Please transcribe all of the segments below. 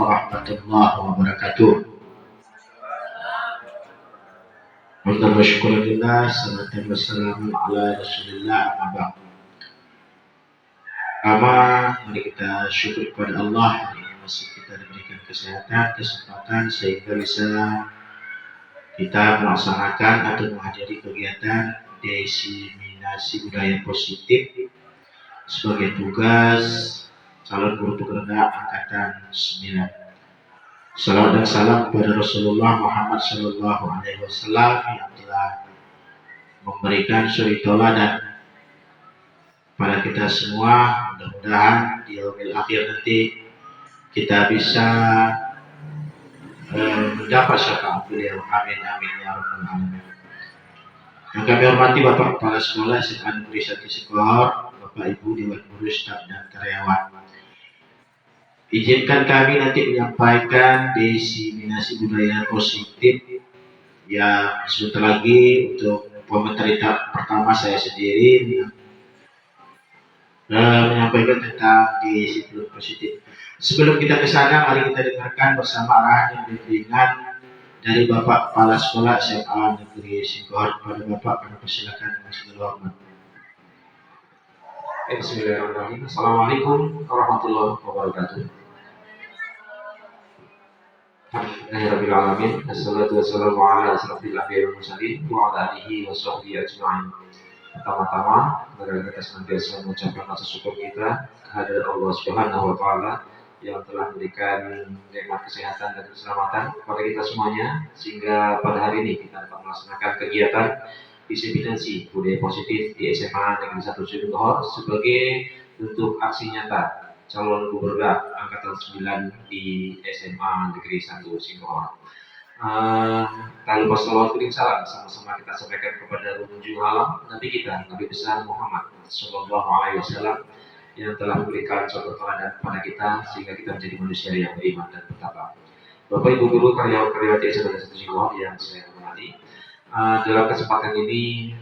warahmatullahi wabarakatuh. Alhamdulillah wa syukurillah, salatu wassalamu ala rasulillah, amma mari kita syukur kepada Allah yang masih kita diberikan kesehatan, kesempatan sehingga bisa kita melaksanakan atau menghadiri kegiatan diseminasi budaya positif sebagai tugas calon guru pekerja angkatan 9. Salawat dan salam kepada Rasulullah Muhammad Sallallahu Alaihi Wasallam yang telah memberikan suri tauladan pada kita semua. Mudah-mudahan di yaumil akhir nanti kita bisa mendapat syafaat beliau. Amin amin ya rabbal alamin. Yang kami hormati Bapak Kepala Sekolah SMA Negeri 1 Sikohor, Bapak Ibu Dewan Guru, staf dan karyawan. Izinkan kami nanti menyampaikan diseminasi budaya positif yang sebentar lagi untuk pemateri pertama saya sendiri menyampaikan tentang disiplin positif. Sebelum kita ke sana, mari kita dengarkan bersama arahan dan bimbingan dari Bapak Kepala Sekolah SMA Negeri Sikohor. Kepada Bapak, kami persilakan dengan segala hormat. Bismillahirrahmanirrahim. Assalamualaikum warahmatullahi wabarakatuh. Alhamdulillahirabbil alamin. Wassalatu wassalamu ala asrofil anbiya'i wal mursalin wa ala alihi wa sahbihi ajma'in. Pertama-tama, mari kita senantiasa mengucapkan rasa syukur kita kehadirat Allah Subhanahu wa taala yang telah memberikan nikmat kesehatan dan keselamatan kepada kita semuanya, sehingga pada hari ini kita dapat melaksanakan kegiatan diseminasi budaya positif di SMA Negeri 1 Sikohor sebagai bentuk aksi nyata calon gubernur angkatan 9 di SMA Negeri 1 Sikohor. Tak lupa salawat dan salam sama-sama kita sampaikan kepada pengunjung alam Nabi kita, Nabi besar Muhammad Sallallahu Alaihi Wasallam yang telah memberikan contoh teladan kepada kita sehingga kita menjadi manusia yang beriman dan bertakwa. Bapak Ibu guru, karyawan-karyawati SMA Negeri 1 Sikohor yang saya hormati, dalam kesempatan ini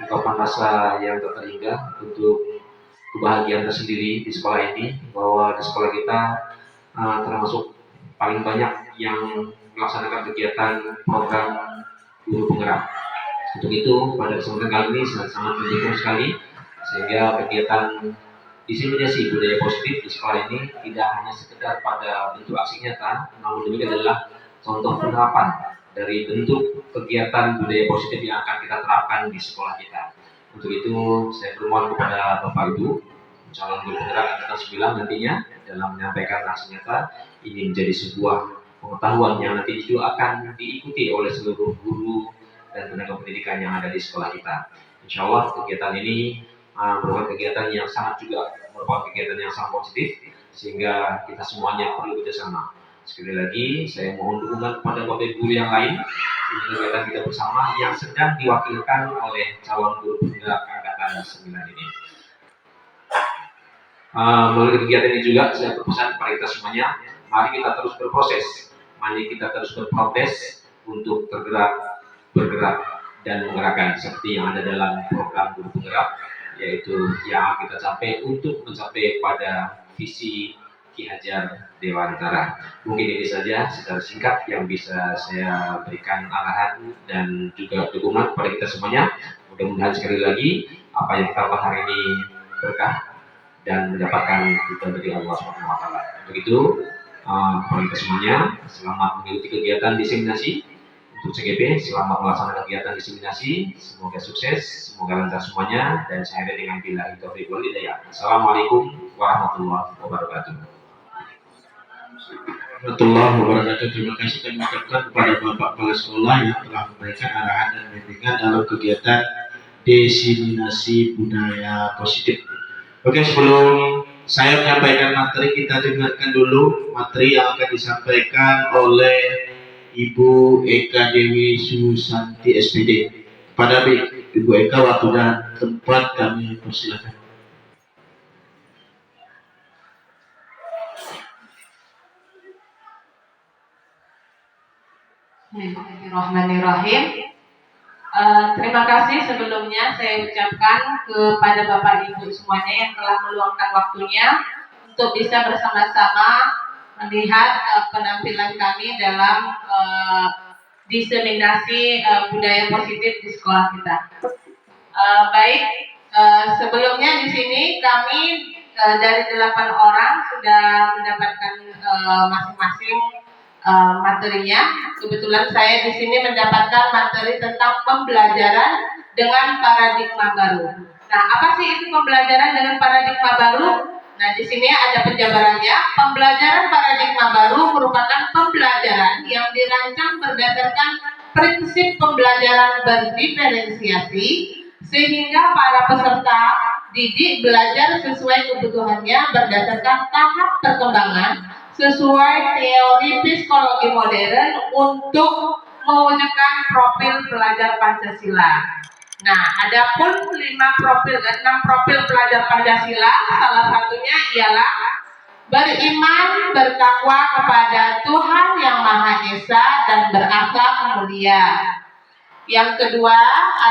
ungkapan rasa yang tak terhingga untuk kebahagiaan tersendiri di sekolah ini, bahwa di sekolah kita termasuk paling banyak yang melaksanakan kegiatan program guru penggerak. Untuk itu pada kesempatan kali ini sangat mendukung sekali, sehingga kegiatan diseminasi budaya positif di sekolah ini tidak hanya sekedar pada bentuk aksi nyata, namun demikian adalah contoh penerapan dari bentuk kegiatan budaya positif yang akan kita terapkan di sekolah kita. Untuk itu saya bermohon kepada Bapak Ibu calon guru penggerak angkatan 9 nantinya dalam menyampaikan aksi nyata ini menjadi sebuah pengetahuan yang nanti itu akan diikuti oleh seluruh guru dan tenaga pendidikan yang ada di sekolah kita. Insya Allah kegiatan ini merupakan kegiatan yang sangat positif, sehingga kita semuanya perlu bekerjasama. Sekali lagi saya mohon dukungan kepada Bapak Ibu yang lain. Ini kegiatan kita bersama yang sedang diwakilkan oleh calon guru penggerak angkatan 9 ini. Melalui kegiatan ini juga saya berpesan kepada kita semuanya, mari kita terus berproses, mari kita terus berprogres untuk bergerak dan menggerakkan seperti yang ada dalam program guru penggerak, yaitu yang kita capai untuk mencapai pada visi Ki Hajar Dewantara. Mungkin ini saja secara singkat yang bisa saya berikan arahan dan juga dukungan kepada kita semuanya. Mudah-mudahan sekali lagi apa yang kita lakukan hari ini berkah dan mendapatkan kita dari Allah Subhanahu wa taala. Begitu kepada kita semuanya, selamat mengikuti kegiatan diseminasi untuk CGP, selamat melaksanakan kegiatan diseminasi, semoga sukses, semoga lancar semuanya, dan saya dengan billahi taufiq wal hidayah. Assalamualaikum warahmatullahi wabarakatuh. Warahmatullahi wabarakatuh. Terima kasih kami ucapkan kepada Bapak Kepala Sekolah yang telah memberikan arahan dan bimbingan dalam kegiatan diseminasi budaya positif. Oke, sebelum saya menyampaikan materi, kita dengarkan dulu materi yang akan disampaikan oleh Ibu Eka Dewi Susanti SPD. Pada Ibu Eka, waktu dan tempat kami persilakan. Bismillahirrahmanirrahim. Terima kasih sebelumnya saya ucapkan kepada Bapak Ibu semuanya yang telah meluangkan waktunya untuk bisa bersama-sama melihat penampilan kami dalam diseminasi budaya positif di sekolah kita. Baik, sebelumnya di sini kami dari 8 orang sudah mendapatkan masing-masing materinya. Kebetulan saya di sini mendapatkan materi tentang pembelajaran dengan paradigma baru. Nah, apa sih itu pembelajaran dengan paradigma baru? Nah, di sini ada penjabarannya. Pembelajaran paradigma baru merupakan pembelajaran yang dirancang berdasarkan prinsip pembelajaran berdiferensiasi, sehingga para peserta didik belajar sesuai kebutuhannya berdasarkan tahap perkembangan sesuai teori psikologi modern untuk mewujudkan profil pelajar Pancasila. Nah, ada pun 6 profil pelajar Pancasila. Salah satunya ialah beriman, bertakwa kepada Tuhan Yang Maha Esa dan berakhlak mulia. Yang kedua,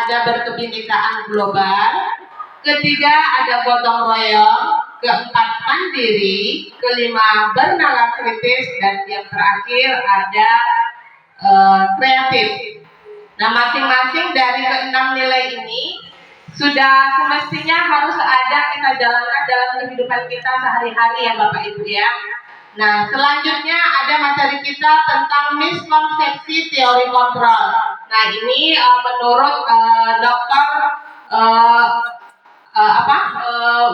ada berkebinekaan global. Ketiga, ada gotong royong. Keempat, mandiri. Kelima, bernalar kritis. Dan yang terakhir ada kreatif. Nah, masing-masing dari ke-6 nilai ini sudah semestinya harus ada kita jalankan dalam kehidupan kita sehari-hari ya Bapak Ibu ya. Nah, selanjutnya ada materi kita tentang miskonsepsi teori kontrol. Nah, ini menurut Dr.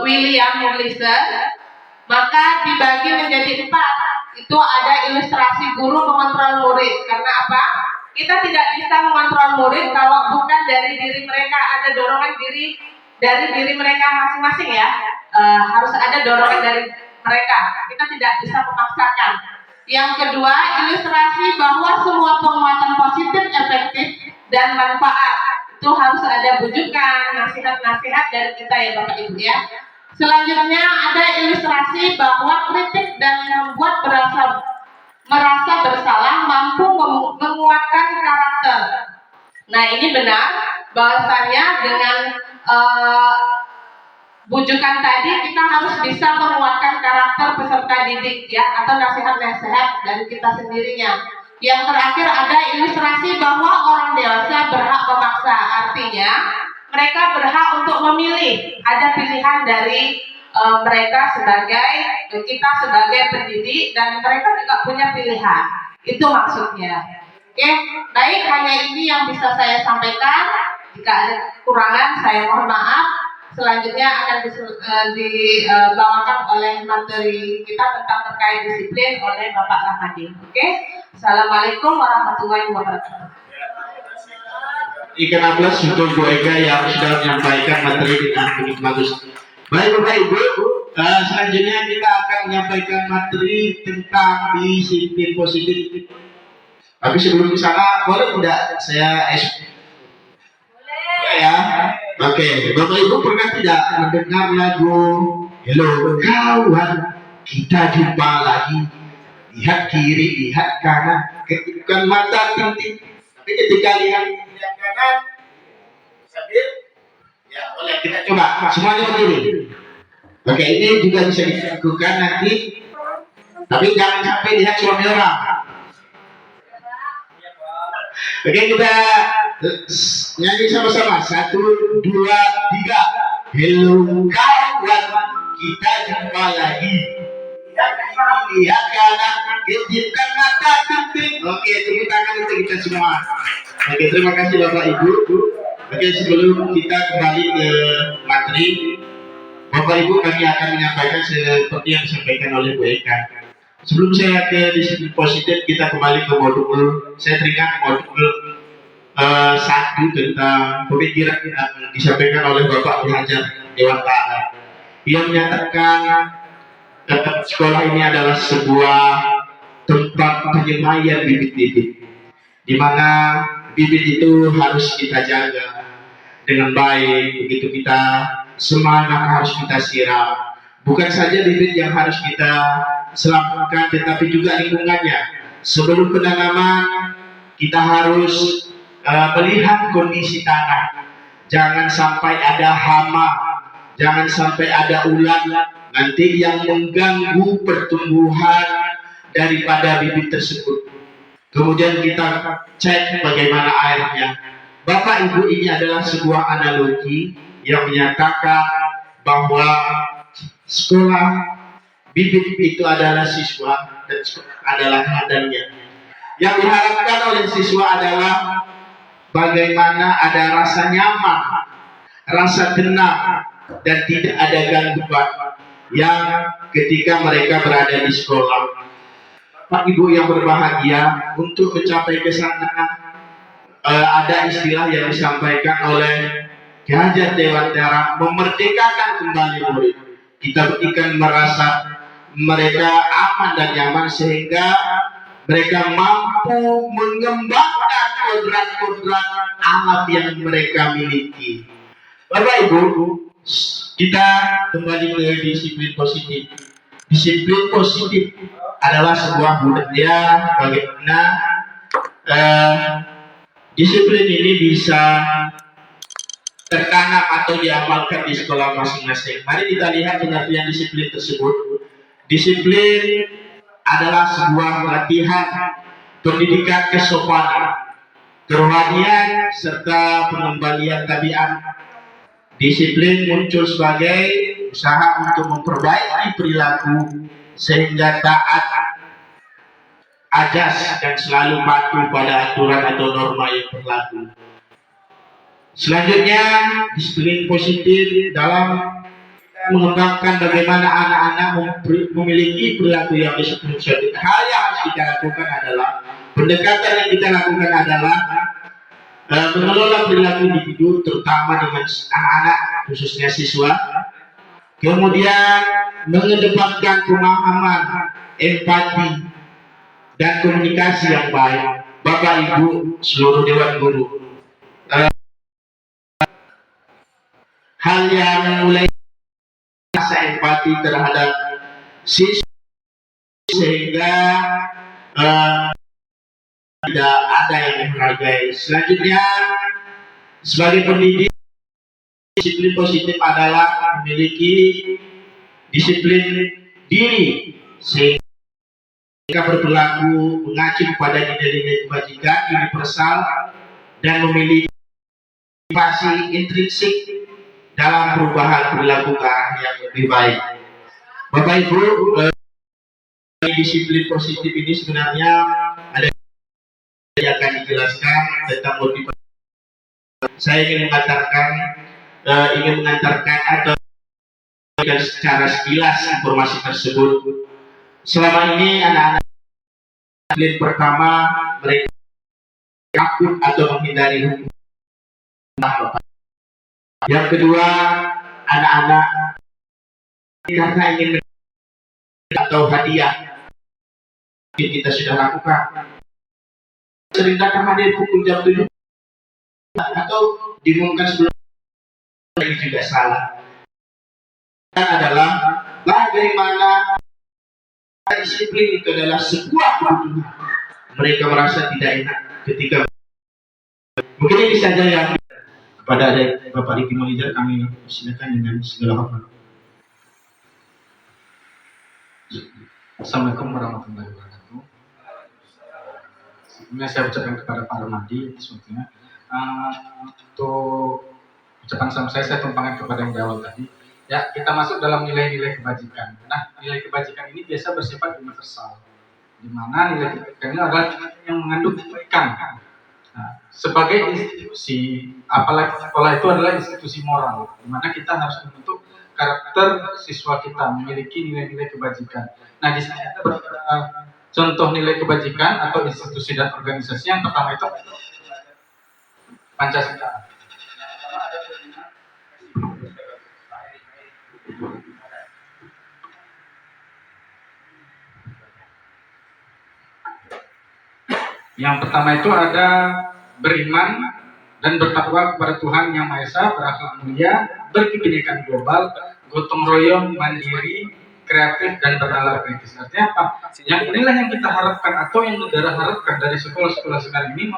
William Morrison, maka dibagi menjadi 4. Itu ada ilustrasi guru mengontrol murid. Karena apa? Kita tidak bisa mengontrol murid kalau bukan dari diri mereka, ada dorongan dari diri mereka masing-masing ya. Harus ada dorongan dari mereka. Kita tidak bisa memaksakan. Yang kedua, ilustrasi bahwa semua penguatan positif, efektif, dan manfaat itu harus ada bujukan, nasihat-nasihat dari kita ya Bapak Ibu ya. Selanjutnya ada ilustrasi bahwa kritik dan membuat merasa bersalah mampu menguatkan karakter. Nah, ini benar bahwasanya dengan bujukan tadi kita harus bisa menguatkan karakter peserta didik ya, atau nasihat-nasihat dari kita sendirinya. Yang terakhir ada ilustrasi bahwa orang dewasa berhak memaksa. Artinya mereka berhak untuk memilih. Ada pilihan dari mereka kita sebagai pendidik, dan mereka juga punya pilihan. Itu maksudnya. Oke, baik, hanya ini yang bisa saya sampaikan. Jika ada kekurangan saya mohon maaf. Selanjutnya akan dibawakan oleh materi kita tentang terkait disiplin oleh Bapak Rahmadi. Oke, Assalamualaikum warahmatullahi wabarakatuh. Ikan aplaus untuk Bu Ega yang sudah menyampaikan materi dengan begitu bagus. Baik Bapak Ibu, selanjutnya kita akan menyampaikan materi tentang disiplin positif. Tapi sebelum ke sana, boleh tidak saya boleh ya? Oke, Bapak Ibu pernah tidak mendengar lagu Hello kawan, kita jumpa lagi. Lihat kiri, lihat kanan, kedipkan mata tinting. Tapi ketika lihat kanan sambil ya boleh kita coba semuanya berdiri. Oke, ini juga bisa dilakukan nanti, tapi jangan sampai lihat suami orang. Oke, kita nyanyi sama-sama. 1, 2, 3. Hello kawan, kita jumpa lagi. Lihat kanan, kedipkan mata tinting. Oke, tepuk tangan untuk kita semua. Oke, terima kasih Bapak Ibu. Oke, sebelum kita kembali ke materi, Bapak Ibu kami akan menyampaikan seperti yang disampaikan oleh Bu Eka. Sebelum saya ke disiplin positif, kita kembali ke modul. Saya teringat modul 1 tentang pemikiran yang disampaikan oleh Bapak Belajar Dewantara. Ia menyatakan sekolah ini adalah sebuah tempat penyemaian bibit-bibit, di mana bibit itu harus kita jaga dengan baik. Begitu kita semangat harus kita siram. Bukan saja bibit yang harus kita selamatkan, tetapi juga lingkungannya. Sebelum penanaman kita harus melihat kondisi tanah. Jangan sampai ada hama, jangan sampai ada ulat nanti yang mengganggu pertumbuhan daripada bibit tersebut. Kemudian kita cek bagaimana airnya. Bapak Ibu, ini adalah sebuah analogi yang menyatakan bahwa sekolah bibit itu adalah siswa dan adalah kadernya. Yang diharapkan oleh siswa adalah bagaimana ada rasa nyaman, rasa tenang, dan tidak ada gangguan yang ketika mereka berada di sekolah. Pak Ibu yang berbahagia, untuk mencapai ke sana ada istilah yang disampaikan oleh Ki Hajar Dewantara, memerdekakan kembali murid. Kita berikan merasa mereka aman dan nyaman sehingga mereka mampu mengembangkan kodrat-kodrat alam yang mereka miliki. Bapak Ibu, kita kembali ke disiplin positif. Disiplin positif adalah sebuah budaya bagaimana disiplin ini bisa tertanam atau diamalkan di sekolah masing-masing. Mari kita lihat pengertian disiplin tersebut. Disiplin adalah sebuah latihan pendidikan kesopanan, kerohanian, serta pengembalian tabiat. Disiplin muncul sebagai usaha untuk memperbaiki perilaku sehingga taat ajas dan selalu patuh pada aturan atau norma yang berlaku. Selanjutnya, disiplin positif dalam mengembangkan bagaimana anak-anak memiliki perilaku yang disiplin. Hal yang harus kita lakukan adalah pendekatan yang kita lakukan adalah mengelola perilaku individu, terutama dengan anak-anak khususnya siswa. Kemudian mengedepankan pemahaman, empati, dan komunikasi yang baik. Bapak Ibu seluruh Dewan Guru, hal yang mulai rasa empati terhadap siswa sehingga tidak ada yang menghargai. Selanjutnya, sebagai pendidik, disiplin positif adalah memiliki disiplin diri sehingga berperilaku mengacu pada nilai-nilai kebajikan universal dan memiliki motivasi intrinsik dalam perubahan perilaku ke arah yang lebih baik. Bapak Ibu, disiplin positif ini sebenarnya ada yang akan dijelaskan tentang motivasi. Saya ingin mengantarkan atau secara sekilas informasi tersebut. Selama ini anak-anak disiplin pertama mereka takut atau menghindari hukum. Yang kedua, anak-anak karena ingin atau hadiah kita sudah lakukan. Sering datang hadir pukul jam 7 atau diumumkan sebelum ini juga salah. Adalah bagaimana disiplin itu adalah sebuah kebutuhan. Mereka merasa tidak enak ketika mungkin ini saja yang kepada Bapak Riki Manajer kami silakan dengan segala hormat. Assalamualaikum warahmatullahi wabarakatuh. Sebelumnya saya ucapkan kepada Pak Ramadi sebetulnya untuk ucapan salam saya tumpangkan kepada yang di awal tadi. Ya, kita masuk dalam nilai-nilai kebajikan. Nah, nilai kebajikan ini biasa bersifat universal, di mana nilai kebajikan ini adalah yang mengandung kebaikan. Nah, sebagai institusi, apalagi sekolah itu adalah institusi moral, di mana kita harus membentuk karakter siswa kita memiliki nilai-nilai kebajikan. Nah, di sini ada beberapa contoh nilai kebajikan atau institusi dan organisasi. Yang pertama itu Pancasila. Yang pertama itu ada beriman dan bertakwa kepada Tuhan Yang Maha Esa, berakhlak mulia, berkebinekaan global, gotong royong, mandiri, kreatif, dan bernalar kritis. Artinya apa? Yang inilah yang kita harapkan atau yang negara harapkan dari sekolah-sekolah sekarang ini,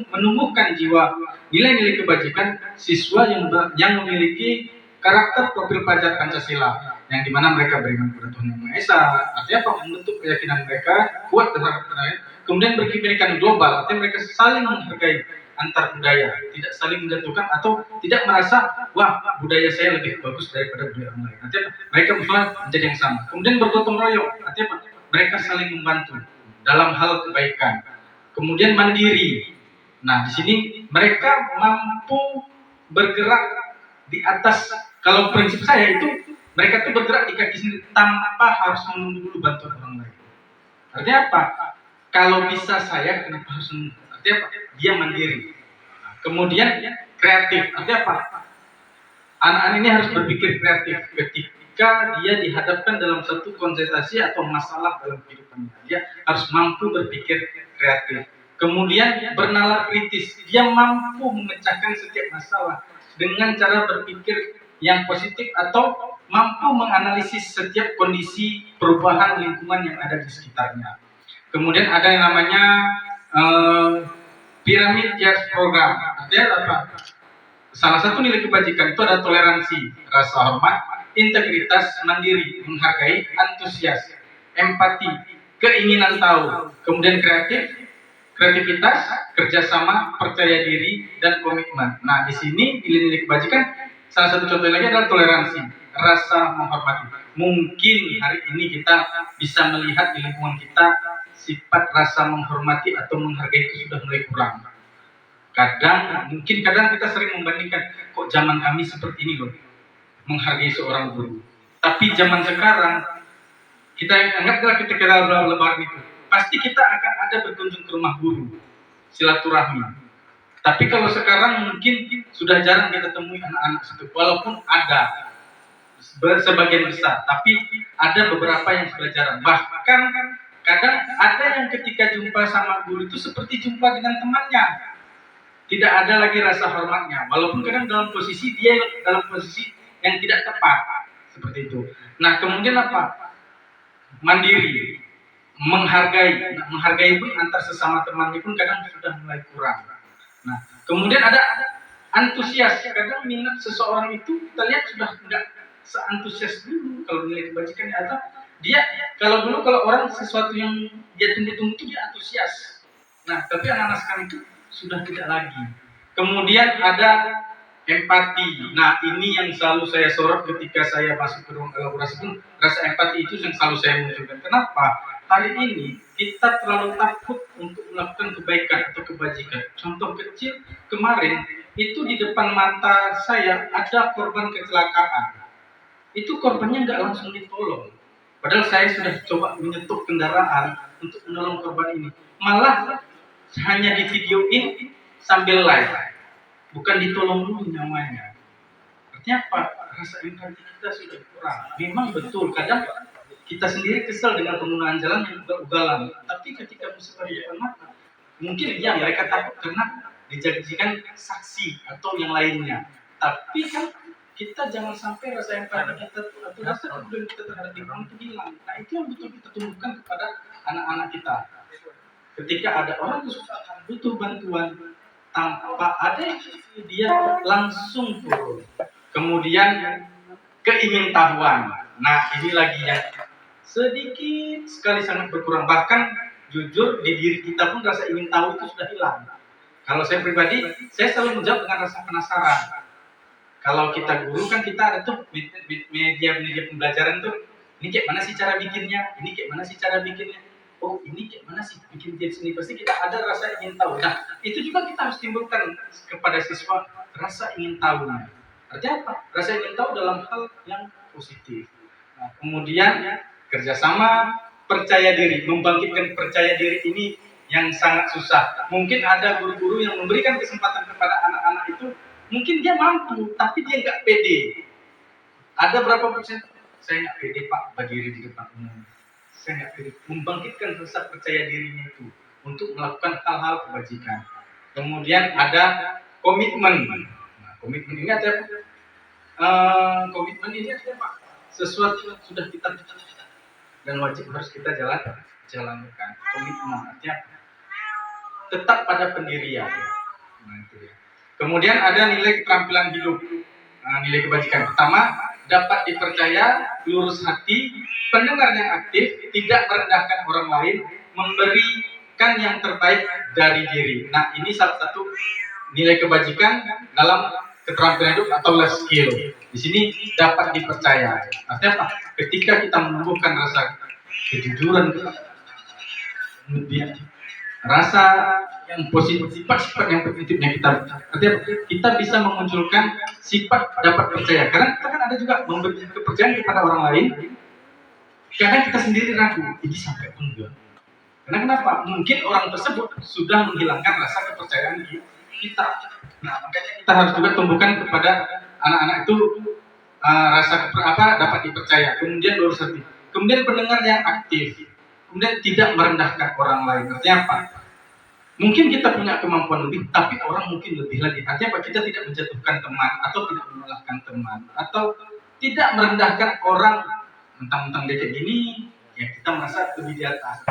menumbuhkan jiwa nilai-nilai kebajikan siswa yang memiliki karakter profil pelajar Pancasila. yang dimana mereka beriman kepada Tuhan Yang Maha Esa. Artinya apa? Membentuk keyakinan mereka kuat terhadap Tuhan. Kemudian berkebaikan global, artinya mereka saling menghargai antar budaya, tidak saling menjatuhkan atau tidak merasa wah budaya saya lebih bagus daripada budaya orang lain. Artinya mereka menjadi yang sama. Kemudian bergotong royong, artinya mereka saling membantu dalam hal kebaikan. Kemudian mandiri. Nah, di sini mereka mampu bergerak di atas. Kalau prinsip saya itu mereka tuh bergerak di kaki sendiri tanpa harus menunggu dulu bantuan orang lain. Artinya apa? Kalau bisa saya, kenapa harus menunggu? Artinya apa? Dia mandiri. Kemudian kreatif. Artinya apa? Anak-anak ini harus berpikir kreatif ketika dia dihadapkan dalam satu konsentrasi atau masalah dalam kehidupannya. Dia harus mampu berpikir kreatif. Kemudian bernalar kritis. Dia mampu memecahkan setiap masalah dengan cara berpikir yang positif atau mampu menganalisis setiap kondisi perubahan lingkungan yang ada di sekitarnya. Kemudian ada yang namanya Pyramid Jazz Program. Artinya apa? Salah satu nilai kebajikan itu ada toleransi, rasa hormat, integritas, mandiri, menghargai, antusias, empati, keinginan tahu, kemudian kreativitas, kerjasama, percaya diri, dan komitmen. Nah, di sini nilai-nilai kebajikan salah satu contoh lagi adalah toleransi, rasa menghormati. Mungkin hari ini kita bisa melihat di lingkungan kita sifat rasa menghormati atau menghargai itu sudah mulai kurang. Kadang kita sering membandingkan, kok zaman kami seperti ini loh, menghargai seorang guru. Tapi zaman sekarang, kita anggaplah ketika lebaran itu, pasti kita akan ada berkunjung ke rumah guru, silaturahmi. Tapi kalau sekarang mungkin sudah jarang kita temui anak-anak situ, walaupun ada sebagian besar, tapi ada beberapa yang sudah jarang. Bahkan kadang ada yang ketika jumpa sama guru itu seperti jumpa dengan temannya, tidak ada lagi rasa hormatnya, walaupun kadang dalam posisi yang tidak tepat seperti itu. Nah, kemudian apa? Mandiri, menghargai pun antar sesama temannya pun kadang sudah mulai kurang. Nah, kemudian ada antusias. Kadang minat seseorang itu kita lihat sudah tidak seantusias dulu kalau nilai kebajikan atau dia kalau orang sesuatu yang dia tunggu-tunggu itu dia antusias. Nah, tapi anak-anak sekarang itu sudah tidak lagi. Kemudian ada empati. Nah, ini yang selalu saya sorot ketika saya masuk ke ruang elaborasi pun, rasa empati itu yang selalu saya munculkan. Kenapa? Hari ini kita terlalu takut untuk melakukan kebaikan atau kebajikan. Contoh kecil, kemarin itu di depan mata saya ada korban kecelakaan. Itu korbannya nggak langsung ditolong. Padahal saya sudah coba menyetuk kendaraan untuk menolong korban ini. Malah hanya di videoin sambil live, bukan ditolong dulu nyawanya. Artinya apa? Rasa empati kita sudah kurang. Memang betul, kadang kita sendiri kesal dengan penggunaan jalan yang ugal-ugalan. Tapi ketika musibah di depan mata, mungkin ya mereka takut karena dijadikan saksi atau yang lainnya. Tapi kan kita jangan sampai rasa empati kita atau rasa kepedulian kita terhadap lingkungan itu hilang. Nah, itu yang betul kita tumbuhkan kepada anak-anak kita. Ketika ada orang kesusahan butuh bantuan, tanpa ada dia langsung turun. Kemudian keingintahuan. Nah, ini lagi yang sedikit sekali sangat berkurang. Bahkan jujur di diri kita pun rasa ingin tahu itu sudah hilang. Kalau saya pribadi, saya selalu menjawab dengan rasa penasaran. Kalau kita guru kan kita ada tuh media pembelajaran tuh, ini kayak mana sih cara bikinnya, ini kayak mana sih cara bikinnya, oh ini kayak mana sih bikin di sini, pasti kita ada rasa ingin tahu. Nah, itu juga kita harus timbulkan kepada siswa rasa ingin tahunya. Artinya apa? Rasa ingin tahu dalam hal yang positif. Nah, kemudian kerjasama, percaya diri, membangkitkan percaya diri ini yang sangat susah. Mungkin ada guru-guru yang memberikan kesempatan kepada anak-anak itu, mungkin dia mampu, tapi dia nggak pede. Ada berapa persen? Saya nggak pede Pak berdiri di depan umum. Saya nggak pede. Membangkitkan rasa percaya dirinya itu untuk melakukan hal-hal kebajikan. Kemudian ada komitmen. Nah, komitmen ini ada komitmen ini ada Pak. Sesuatu yang sudah kita dan wajib harus kita jalankan. Komitmen artinya tetap pada pendirian. Nah, itu ya. Kemudian ada nilai keterampilan hidup. Nah, nilai kebajikan pertama, dapat dipercaya, lurus hati, pendengar yang aktif, tidak merendahkan orang lain, memberikan yang terbaik dari diri. Nah, ini salah satu nilai kebajikan dalam keterampilan hidup atau life skill. Di sini dapat dipercaya. Artinya apa? Ketika kita menumbuhkan rasa kejujuran, kemudian rasa yang positif, sifat yang positifnya artinya kita bisa memunculkan sifat dapat percaya. Karena kita kan ada juga memberi kepercayaan kepada orang lain. Kadang kita sendiri ragu, ini sampai enggak. Karena kenapa? Mungkin orang tersebut sudah menghilangkan rasa kepercayaan kita. Nah, makanya kita harus juga tumbuhkan kepada anak-anak itu rasa dapat dipercaya. Kemudian lurus hati. Kemudian pendengar yang aktif. Kemudian tidak merendahkan orang lain. Artinya apa? Mungkin kita punya kemampuan lebih, tapi orang mungkin lebih lagi. Artinya apa? Kita tidak menjatuhkan teman, atau tidak menyalahkan teman, atau tidak merendahkan orang. Mentang-mentang dia kayak gini, ya kita merasa lebih di atas.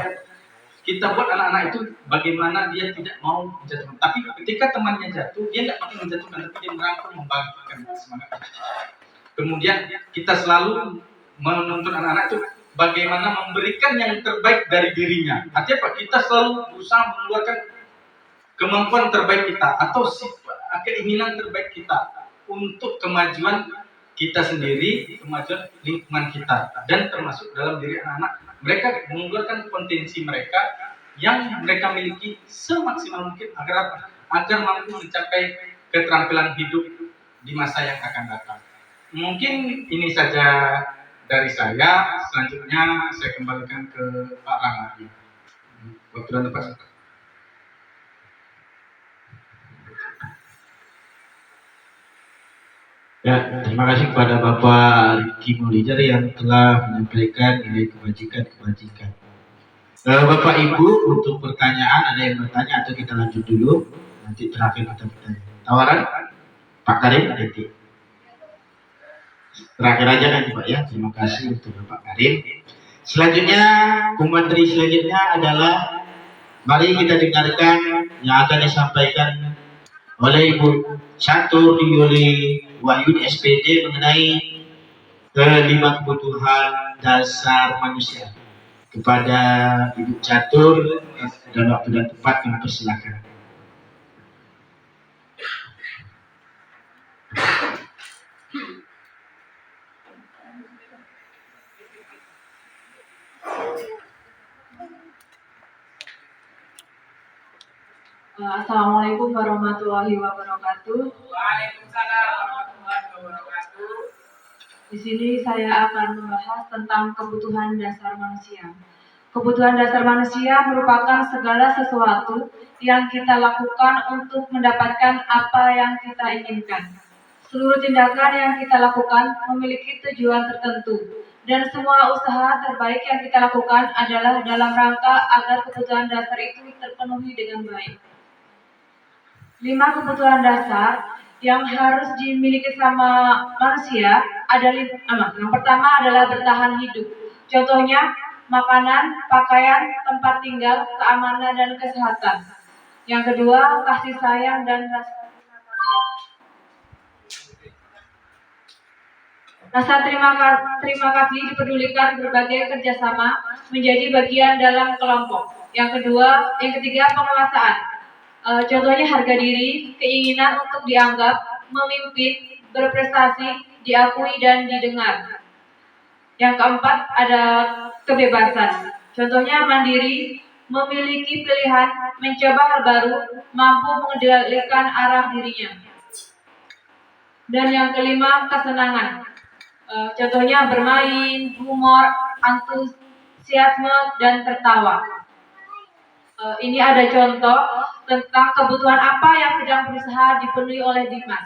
Kita buat anak-anak itu bagaimana dia tidak mau menjatuhkan. Tapi ketika temannya jatuh, dia tidak makin menjatuhkan, tapi dia merangkul, membangkitkan semangat. Kemudian kita selalu menuntun anak-anak itu bagaimana memberikan yang terbaik dari dirinya. Artinya apa? Kita selalu berusaha mengeluarkan kemampuan terbaik kita atau keinginan terbaik kita untuk kemajuan kita sendiri, kemajuan lingkungan kita, dan termasuk dalam diri anak-anak. Mereka mengeluarkan potensi mereka yang mereka miliki semaksimal mungkin agar mampu mencapai keterampilan hidup di masa yang akan datang. Mungkin ini saja dari saya. Selanjutnya saya kembalikan ke Pak Ramadi. Waktu dan tempat. Ya, terima kasih kepada Bapak Riki Maulijar yang telah menyampaikan nilai kebajikan. Bapak Ibu, untuk pertanyaan ada yang bertanya atau kita lanjut dulu? Nanti terakhir kita bertanya. Tawaran? Pak Karim, nanti. Terakhir aja kan Pak ya. Terima kasih untuk Bapak Karim. Selanjutnya, komentari selanjutnya adalah mari kita dengarkan yang akan disampaikan oleh Ibu Catur Yuli Wahyudi SPD mengenai 5 kebutuhan dasar manusia. Kepada Ibu Catur dan waktu dan tempat yang persilakan. Assalamualaikum warahmatullahi wabarakatuh. Waalaikumsalam warahmatullahi wabarakatuh. Di sini saya akan membahas tentang kebutuhan dasar manusia. Kebutuhan dasar manusia merupakan segala sesuatu yang kita lakukan untuk mendapatkan apa yang kita inginkan. Seluruh tindakan yang kita lakukan memiliki tujuan tertentu, dan semua usaha terbaik yang kita lakukan adalah dalam rangka agar kebutuhan dasar itu terpenuhi dengan baik. 5 kebutuhan dasar yang harus dimiliki sama manusia adalah yang pertama adalah bertahan hidup. Contohnya makanan, pakaian, tempat tinggal, keamanan dan kesehatan. Yang kedua, kasih sayang dan rasa terima kasih dipedulikan berbagai kerjasama menjadi bagian dalam kelompok. Yang ketiga, penguasaan. Contohnya harga diri, keinginan untuk dianggap, memimpin, berprestasi, diakui dan didengar. Yang keempat ada kebebasan. Contohnya mandiri, memiliki pilihan, mencoba hal baru, mampu mengendalikan arah dirinya. Dan yang kelima kesenangan. Contohnya bermain, humor, antusiasme dan tertawa. Ini ada contoh tentang kebutuhan apa yang sedang berusaha dipenuhi oleh Dimas.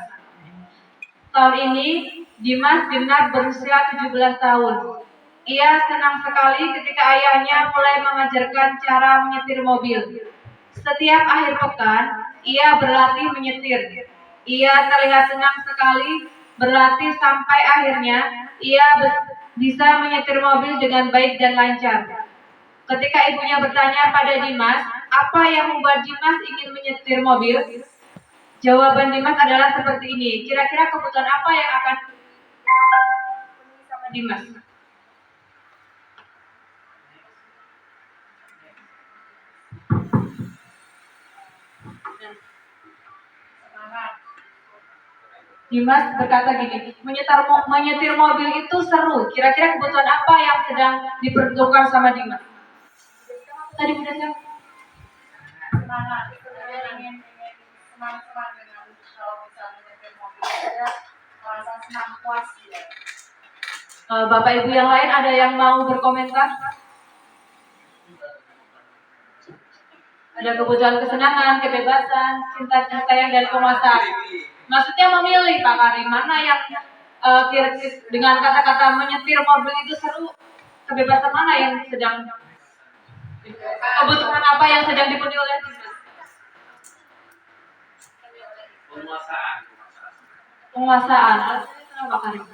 Tahun ini Dimas genap berusia 17 tahun. Ia senang sekali ketika ayahnya mulai mengajarkan cara menyetir mobil. Setiap akhir pekan, ia berlatih menyetir. Ia terlihat senang sekali berlatih sampai akhirnya ia bisa menyetir mobil dengan baik dan lancar. Ketika ibunya bertanya pada Dimas, apa yang membuat Dimas ingin menyetir mobil? Jawaban Dimas adalah seperti ini. Kira-kira kebutuhan apa yang akan Dimas. Dimas berkata gini, menyetir mobil itu seru. Kira-kira kebutuhan apa yang sedang diperlukan sama Dimas? Tadi udah kan? Semangat. Ingin semangat dengan kalau bisa menyetir mobil. Saya merasa senang puas. Bapak Ibu yang lain ada yang mau berkomentar? Ada kebutuhan kesenangan, kebebasan, cinta kasih sayang dan penguasaan. Maksudnya memilih Pak Karim, mana yang dengan kata-kata menyetir mobil itu seru, kebebasan mana yang sedang, kebutuhan apa yang sedang dipenuhi oleh Dimas? Penguasaan. Alasannya kenapa Pak Karim?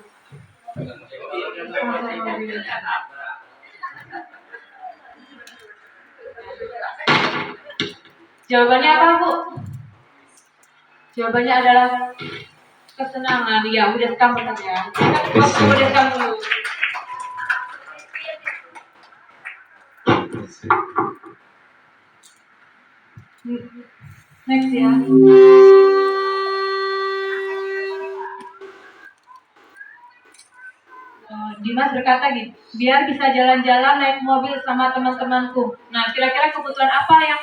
Jawabannya apa, Bu? Jawabannya adalah kesenangan. Ya, udah sekam benar ya. Udah sekam dulu. Next ya. Dimas berkata gini, biar bisa jalan-jalan naik mobil sama teman-temanku. Nah, kira-kira kebutuhan apa yang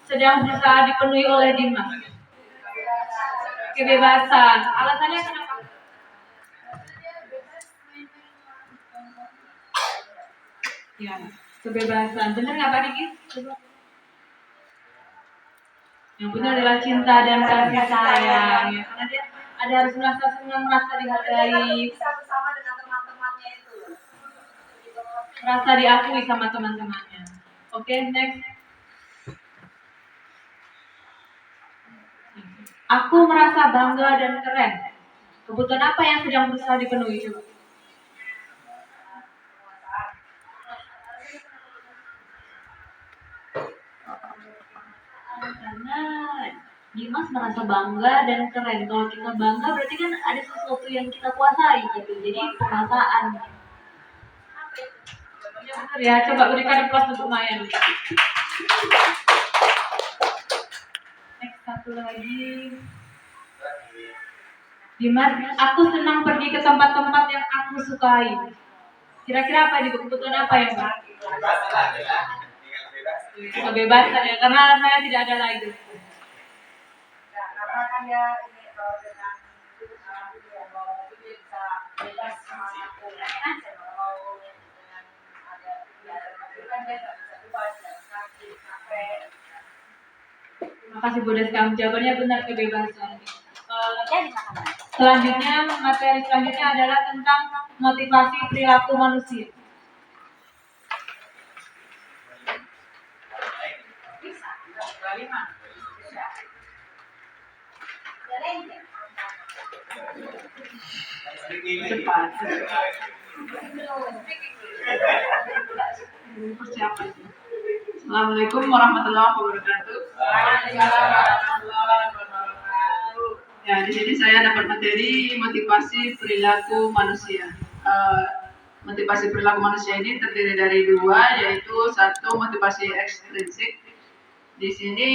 sedang berusaha dipenuhi oleh Dimas? Kebebasan. Alasannya kenapa? Ya, kebebasan. Benar nggak Pak Diki? Yang benar adalah cinta dan kasih sayang. Ya, karena dia ada harus merasa senang, merasa dihargai, Bersama dengan teman-temannya itu. merasa diakui sama teman-temannya. Oke, next. Aku merasa bangga dan keren. Kebutuhan apa yang sedang berusaha dipenuhi? Coba. Karena Dimas merasa bangga dan keren. Kalau kita bangga berarti kan ada sesuatu yang kita kuasai gitu. Jadi perasaan. Ya benar ya. Coba berikan applause untuk Maya. Next satu lagi. Dimas, aku senang pergi ke tempat-tempat yang aku sukai. Kira-kira apa di kebutuhan apa ya Pak? Kebebasan ya, karena saya tidak ada lagi. Ya, karena kan dia ini dengan bisa bebas semangatku. Kalau dengan ada kan dia nggak bisa bebas sampai. Terima kasih Bu Deskam, jawabannya benar, kebebasan. Selanjutnya, materi selanjutnya adalah tentang motivasi perilaku manusia. Cepat. Persiapan. Assalamualaikum warahmatullahi wabarakatuh. Ya, di sini saya dapat materi motivasi perilaku manusia. Motivasi perilaku manusia ini terdiri dari dua, yaitu satu motivasi ekstrinsik. Di sini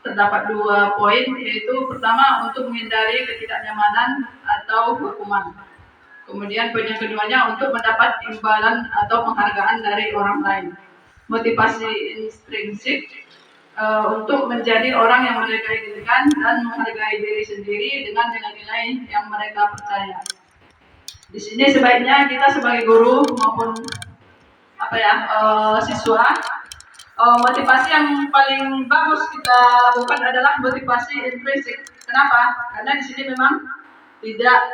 terdapat dua poin, yaitu pertama untuk menghindari ketidaknyamanan atau hukuman. Kemudian poin yang keduanya untuk mendapat imbalan atau penghargaan dari orang lain. Motivasi intrinsik untuk menjadi orang yang mereka inginkan dan menghargai diri sendiri dengan nilai-nilai yang mereka percaya. Di sini sebaiknya kita sebagai guru maupun siswa, motivasi yang paling bagus kita lakukan adalah motivasi intrinsik. Kenapa? Karena di sini memang tidak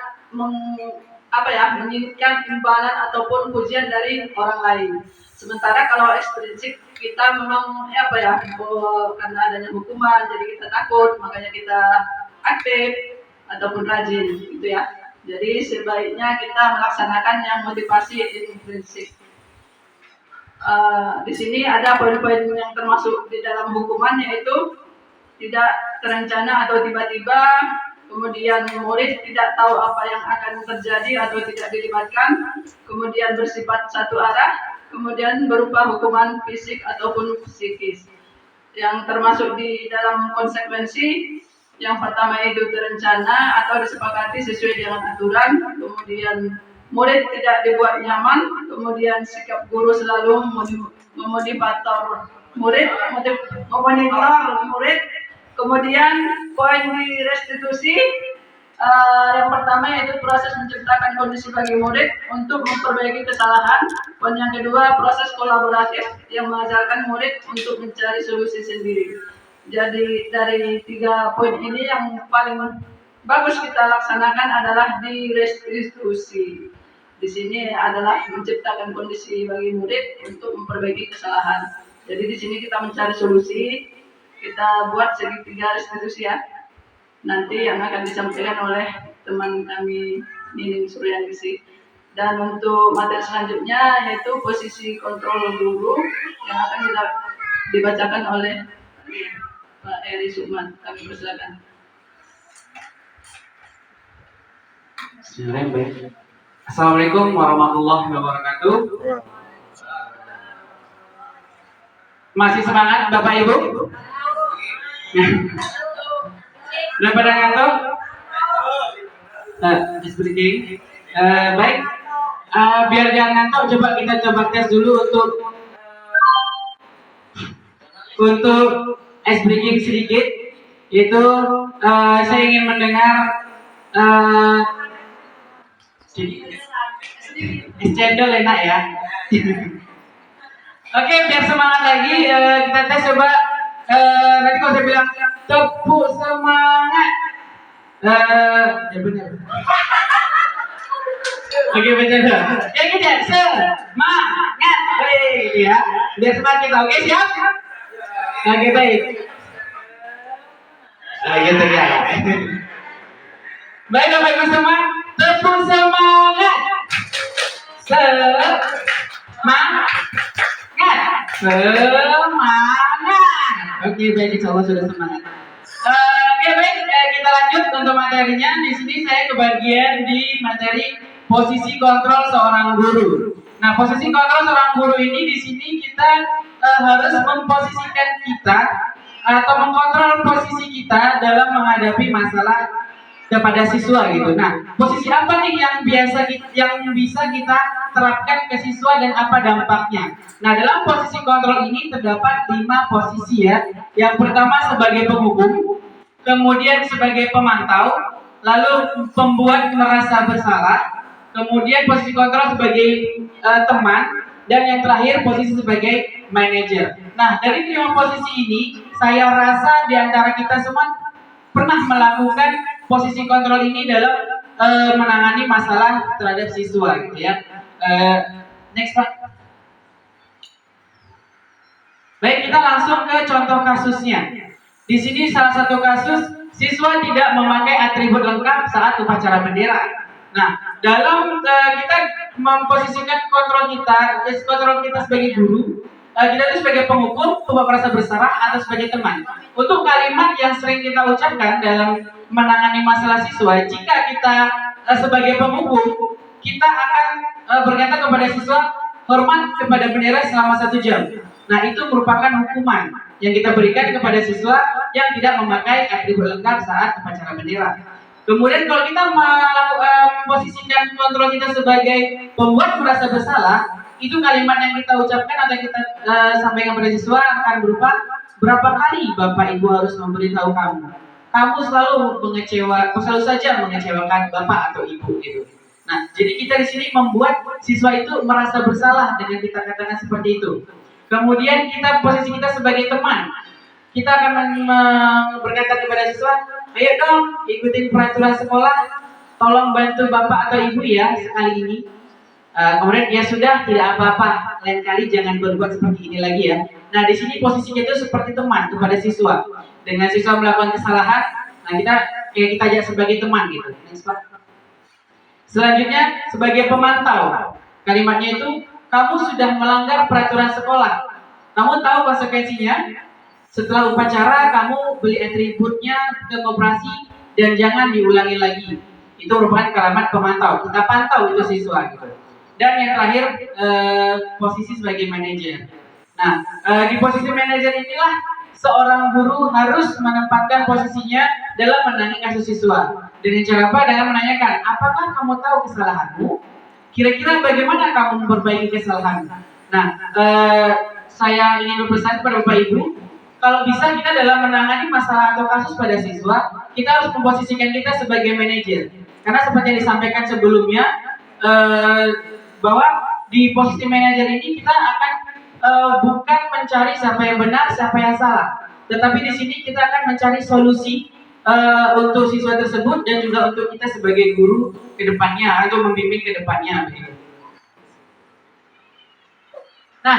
menginginkan imbalan ataupun pujian dari orang lain. Sementara kalau ekstrinsik kita memang karena adanya hukuman jadi kita takut, makanya kita aktif ataupun rajin gitu ya. Jadi sebaiknya kita melaksanakan yang motivasi intrinsik. Di sini ada poin-poin yang termasuk di dalam hukuman, yaitu tidak terencana atau tiba-tiba kemudian murid tidak tahu apa yang akan terjadi atau tidak dilibatkan, kemudian bersifat satu arah, kemudian berupa hukuman fisik ataupun psikis. Yang termasuk di dalam konsekuensi, yang pertama itu terencana atau disepakati sesuai dengan aturan, kemudian murid tidak dibuat nyaman, kemudian sikap guru selalu memonitor murid, kemudian poin di restitusi, yang pertama yaitu proses menciptakan kondisi bagi murid untuk memperbaiki kesalahan. Poin yang kedua, proses kolaboratif yang mengajarkan murid untuk mencari solusi sendiri. Jadi dari 3 poin ini yang paling bagus kita laksanakan adalah di restitusi. Di sini adalah menciptakan kondisi bagi murid untuk memperbaiki kesalahan. Jadi di sini kita mencari solusi, kita buat segitiga restitusi ya. Nanti yang akan disampaikan oleh teman kami Nining Suryandisi. Dan untuk materi selanjutnya yaitu posisi kontrol guru yang akan dibacakan oleh Pak Eri Sukman. Kami persilakan. Assalamualaikum warahmatullahi wabarakatuh. Masih semangat Bapak Ibu? Udah pada ngantuk? Speaking. Baik. Biar jangan ngantuk, kita coba tes dulu untuk ice breaking sedikit. Itu saya ingin mendengar cendol enak ya. Oke, biar semangat lagi kita tes coba. Nanti kalau saya bilang tepuk semangat, ya benar. Oke, benar. Ya kita semangat, ya. Biar semangat kita. Oke, siap? Oke, baik. Gitu ya. Baik, Bapak Ibu semua, tepuk semangat. Semangat. Oke, baik, insya Allah sudah semangat. Oke, baik, kita lanjut untuk materinya. Di sini saya kebagian di materi posisi kontrol seorang guru. Nah, posisi kontrol seorang guru ini di sini kita harus memposisikan kita atau mengkontrol posisi kita dalam menghadapi masalah kepada siswa gitu. Nah, posisi apa nih yang bisa kita terapkan ke siswa dan apa dampaknya? Nah, dalam posisi kontrol ini terdapat 5 posisi ya. Yang pertama sebagai penghukum, kemudian sebagai pemantau, lalu pembuat merasa bersalah, kemudian posisi kontrol sebagai teman, dan yang terakhir posisi sebagai manajer. Nah, dari 5 posisi ini, saya rasa di antara kita semua pernah melakukan posisi kontrol ini dalam menangani masalah terhadap siswa gitu ya. Next Pak. Baik, kita langsung ke contoh kasusnya. Di sini salah satu kasus siswa tidak memakai atribut lengkap saat upacara bendera. Nah, dalam kita memposisikan kontrol kita sebagai guru, kita itu sebagai penghukum, pembuat merasa bersalah, atau sebagai teman. Untuk kalimat yang sering kita ucapkan dalam menangani masalah siswa, jika kita sebagai penghukum, kita akan berkata kepada siswa, hormat kepada bendera selama 1 jam. Nah, itu merupakan hukuman yang kita berikan kepada siswa yang tidak memakai atribut lengkap saat upacara bendera. Kemudian kalau kita memposisikan kontrol kita sebagai pembuat merasa bersalah, itu kalimat yang kita ucapkan atau kita sampaikan kepada siswa akan berupa, berapa kali Bapak Ibu harus memberitahu kamu? Kamu selalu saja mengecewakan Bapak atau Ibu gitu. Nah, jadi kita di sini membuat siswa itu merasa bersalah dengan kita katakan seperti itu. Kemudian posisi kita sebagai teman, kita akan berkata kepada siswa, ayo dong ikutin peraturan sekolah, tolong bantu Bapak atau Ibu ya sekali ini. Kemudian ya sudah, tidak apa-apa, lain kali jangan berbuat seperti ini lagi ya. Nah, di sini posisinya itu seperti teman kepada siswa. Dengan siswa melakukan kesalahan, nah kita ajak sebagai teman gitu. Selanjutnya sebagai pemantau, kalimatnya itu, kamu sudah melanggar peraturan sekolah. Kamu tahu konsekuensinya. Setelah upacara, kamu beli atributnya ke koperasi dan jangan diulangi lagi. Itu merupakan kalimat pemantau. Kita pantau itu siswa gitu. Dan yang terakhir posisi sebagai manajer. Nah, di posisi manajer inilah seorang guru harus menempatkan posisinya dalam menangani kasus siswa. Dengan cara apa? Dengan menanyakan, apakah kamu tahu kesalahanmu? Kira-kira bagaimana kamu memperbaiki kesalahan? Nah, saya ingin berpesan kepada Bapak Ibu, kalau bisa kita dalam menangani masalah atau kasus pada siswa, kita harus memposisikan kita sebagai manajer. Karena seperti yang disampaikan sebelumnya, bahwa di posisi manajer ini kita akan bukan mencari siapa yang benar, siapa yang salah, tetapi di sini kita akan mencari solusi untuk siswa tersebut dan juga untuk kita sebagai guru ke depannya atau membimbing ke depannya. Nah,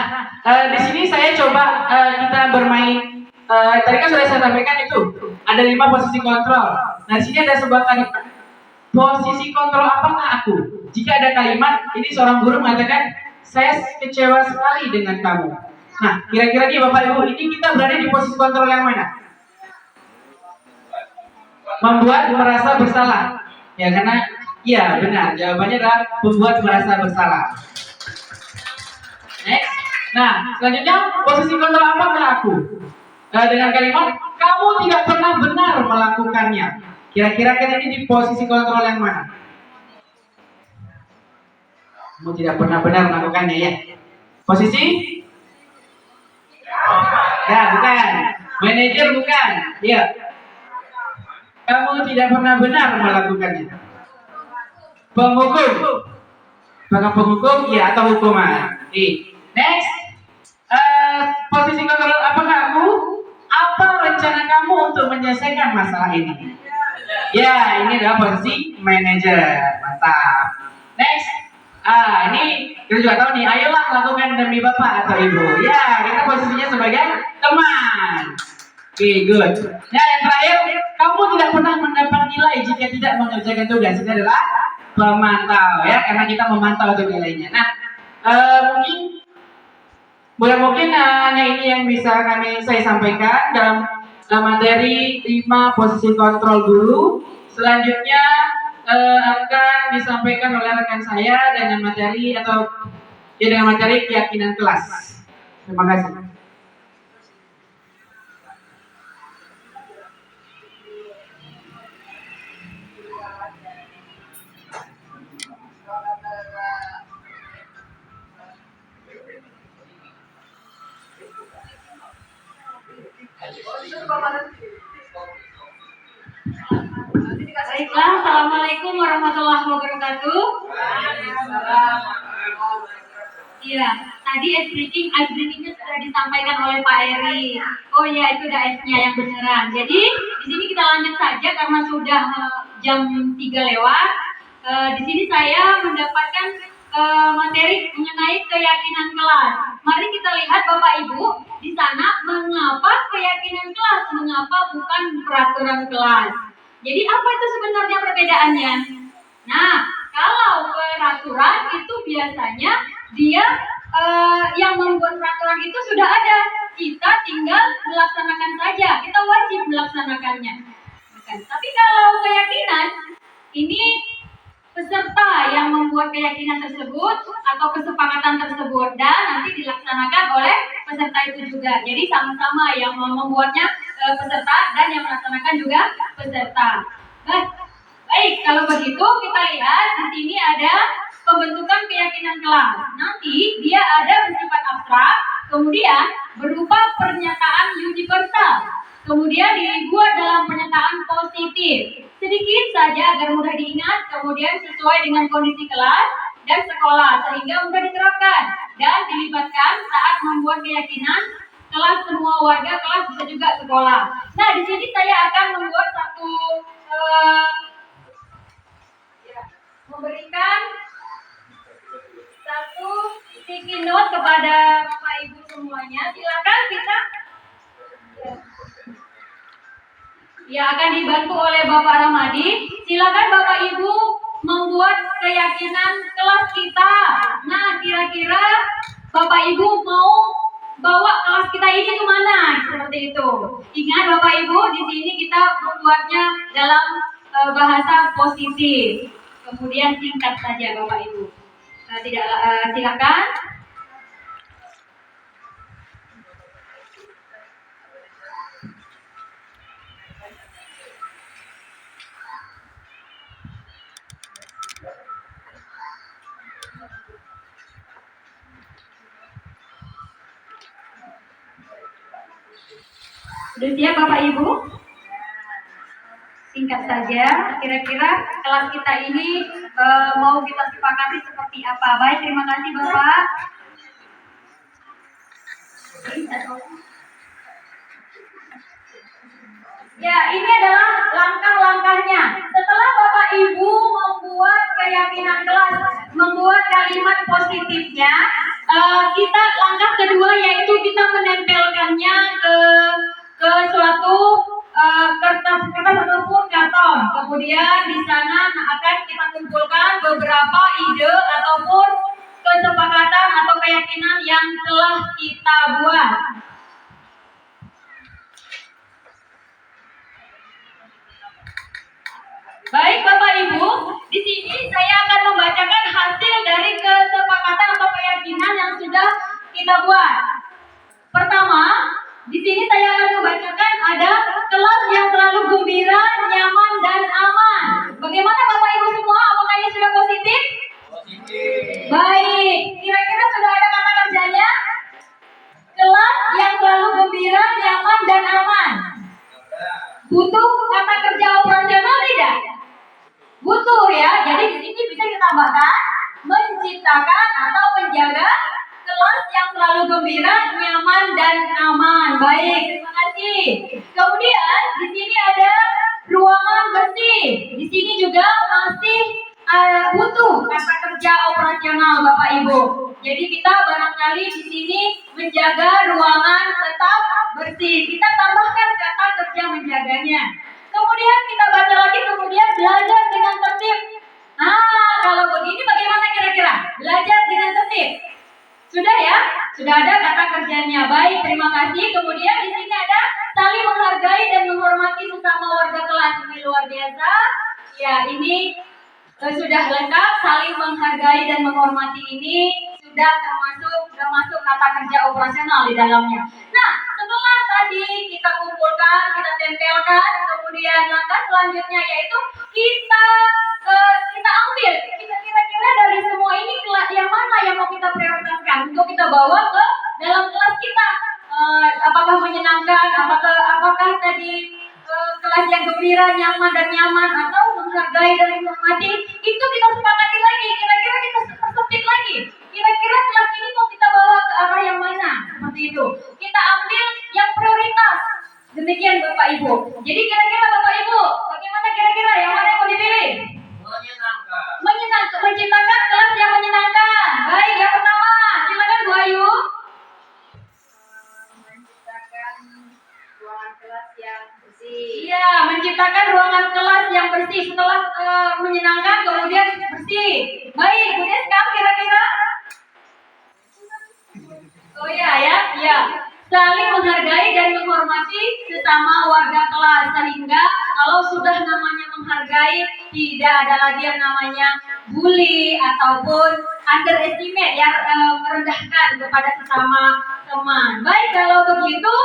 di sini saya coba kita bermain. Tadi kan sudah saya sampaikan itu ada 5 posisi kontrol. Nah, di sini ada sebuah kalimat. Posisi kontrol apakah aku? Jika ada kalimat, ini seorang guru mengatakan, saya kecewa sekali dengan kamu. Nah, kira-kira nih Bapak Ibu, ini kita berada di posisi kontrol yang mana? Membuat merasa bersalah. Ya, karena iya benar. Jawabannya adalah membuat merasa bersalah. Next. Nah, selanjutnya posisi kontrol apakah aku? Dengan kalimat, kamu tidak pernah benar melakukannya. Kira-kira kan ini di posisi kontrol yang mana? Kamu tidak pernah benar melakukannya ya. Posisi? Ya, bukan. Manajer bukan. Iya. Kamu tidak pernah benar melakukannya. Penghukum. Apakah penghukum? Ya, atau hukuman. Next. Posisi kontrol apakah aku? Apa rencana kamu untuk menyelesaikan masalah ini? Ya, ini adalah posisi manajer. Mantap. Next. Ini kita juga tahu nih, ayolah lakukan demi Bapak atau Ibu. Ya, kita posisinya sebagai teman. Oke, good. Nah, yang terakhir, kamu tidak pernah mendapat nilai jika tidak mengerjakan tugas. Itu adalah pemantau ya, karena kita memantau itu nilainya. Nah, mungkin hanya ini yang bisa saya sampaikan dalam materi 5 posisi kontrol guru. Selanjutnya akan disampaikan oleh rekan saya dengan materi keyakinan kelas. Terima kasih. Baiklah, Assalamualaikum warahmatullahi wabarakatuh. Iya, tadi ice breaking-nya sudah disampaikan oleh Pak Eri. Oh iya, itu udah ice-nya yang beneran. Jadi di sini kita lanjut saja karena sudah jam 3 lewat. Di sini saya mendapatkan materi mengenai keyakinan kelas. Mari kita lihat Bapak Ibu di sana, mengapa keyakinan kelas, mengapa bukan peraturan kelas. Jadi apa itu sebenarnya perbedaannya? Nah, kalau peraturan itu biasanya dia yang membuat peraturan itu sudah ada. Kita tinggal melaksanakan saja. Kita wajib melaksanakannya. Tapi kalau keyakinan, ini peserta yang membuat keyakinan tersebut atau kesepakatan tersebut dan nanti dilaksanakan oleh peserta itu juga. Jadi sama-sama yang membuatnya peserta dan yang melaksanakan juga peserta. Baik, kalau begitu kita lihat di sini ada pembentukan keyakinan kelas. Nanti dia ada bersifat abstrak, kemudian berupa pernyataan universal, kemudian dibuat dalam pernyataan positif. Sedikit saja agar mudah diingat, kemudian sesuai dengan kondisi kelas dan sekolah sehingga mudah diterapkan dan dilibatkan saat membuat keyakinan kelas semua warga kelas bisa juga sekolah. Nah, di sini saya akan membuat memberikan satu sticky note kepada Bapak Ibu semuanya. Silakan kita akan dibantu oleh Bapak Ramadi. Silakan Bapak Ibu membuat keyakinan kelas kita. Nah, kira-kira Bapak Ibu mau bawa kelas kita ini kemana, seperti itu. Ingat Bapak Ibu, di sini kita membuatnya dalam bahasa positif. Kemudian singkat saja Bapak Ibu. Silakan. Sudah siap Bapak Ibu? Singkat saja, kira-kira kelas kita ini mau kita sepakati seperti apa? Baik, terima kasih Bapak. Ya, ini adalah langkah-langkahnya. Setelah Bapak Ibu membuat keyakinan kelas, membuat kalimat positifnya, kita langkah kedua yaitu kita menempelkannya ke suatu kertas ataupun karton. Kemudian di sana akan kita kumpulkan beberapa ide ataupun kesepakatan atau keyakinan yang telah kita buat. Baik Bapak Ibu, di sini saya akan membacakan hasil dari kesepakatan atau keyakinan yang sudah kita buat. Pertama, di sini saya akan membacakan ada kelas yang selalu gembira, nyaman, dan aman. Bagaimana Bapak Ibu semua? Apakah ini sudah positif? Positif. Baik, kira-kira sudah ada kata kerjanya? Kelas yang selalu gembira, nyaman, dan aman. Butuh kata kerja operasional tidak? Butuh ya. Jadi di sini bisa kita tambahkan menciptakan atau menjaga kelas yang selalu gembira, nyaman, dan aman. Baik, terima kasih. Kemudian di sini ada ruangan bersih. Di sini juga masih butuh kata kerja operasional Bapak Ibu. Jadi kita barangkali di sini menjaga ruangan tetap bersih. Kita tambahkan kata kerja menjaganya. Kemudian kita baca lagi, kemudian belajar dengan tertib. Nah, kalau begini bagaimana kira-kira? Belajar dengan tertib. Sudah ya? Sudah ada kata kerjanya. Baik, terima kasih. Kemudian di sini ada saling menghargai dan menghormati sesama warga kelas. Ini luar biasa. Ya, ini sudah lengkap. Saling menghargai dan menghormati ini sudah termasuk kata kerja operasional di dalamnya. Nah, setelah tadi kita kumpulkan, kita tempelkan, kemudian langkah selanjutnya yaitu kita ambil. Kita kira-kira dari semua ini yang mana yang mau kita prioritaskan untuk kita bawa ke dalam kelas kita. Apakah menyenangkan, apakah tadi kelas yang gembira, nyaman, atau menghargai dan menghormati, itu kita sepakati lagi. Kira-kira kita persempit lagi. Kira-kira kelas ini mau kita bawa ke arah yang mana? Seperti itu. Kita ambil yang prioritas. Demikian Bapak Ibu. Jadi kira-kira Bapak Ibu, bagaimana kira-kira yang mana yang mau dipilih? Menyenangkan. Menciptakan kelas yang menyenangkan. Baik, yang pertama, silakan Bu Ayu. Iya, menciptakan ruangan kelas yang bersih. Setelah menyenangkan, kemudian bersih. Baik, kemudian sekarang kira-kira? Oh iya ya, ya. Saling menghargai dan menghormati sesama warga kelas, sehingga kalau sudah namanya menghargai, tidak ada lagi yang namanya bully ataupun underestimate, yang merendahkan kepada sesama teman. Baik, kalau begitu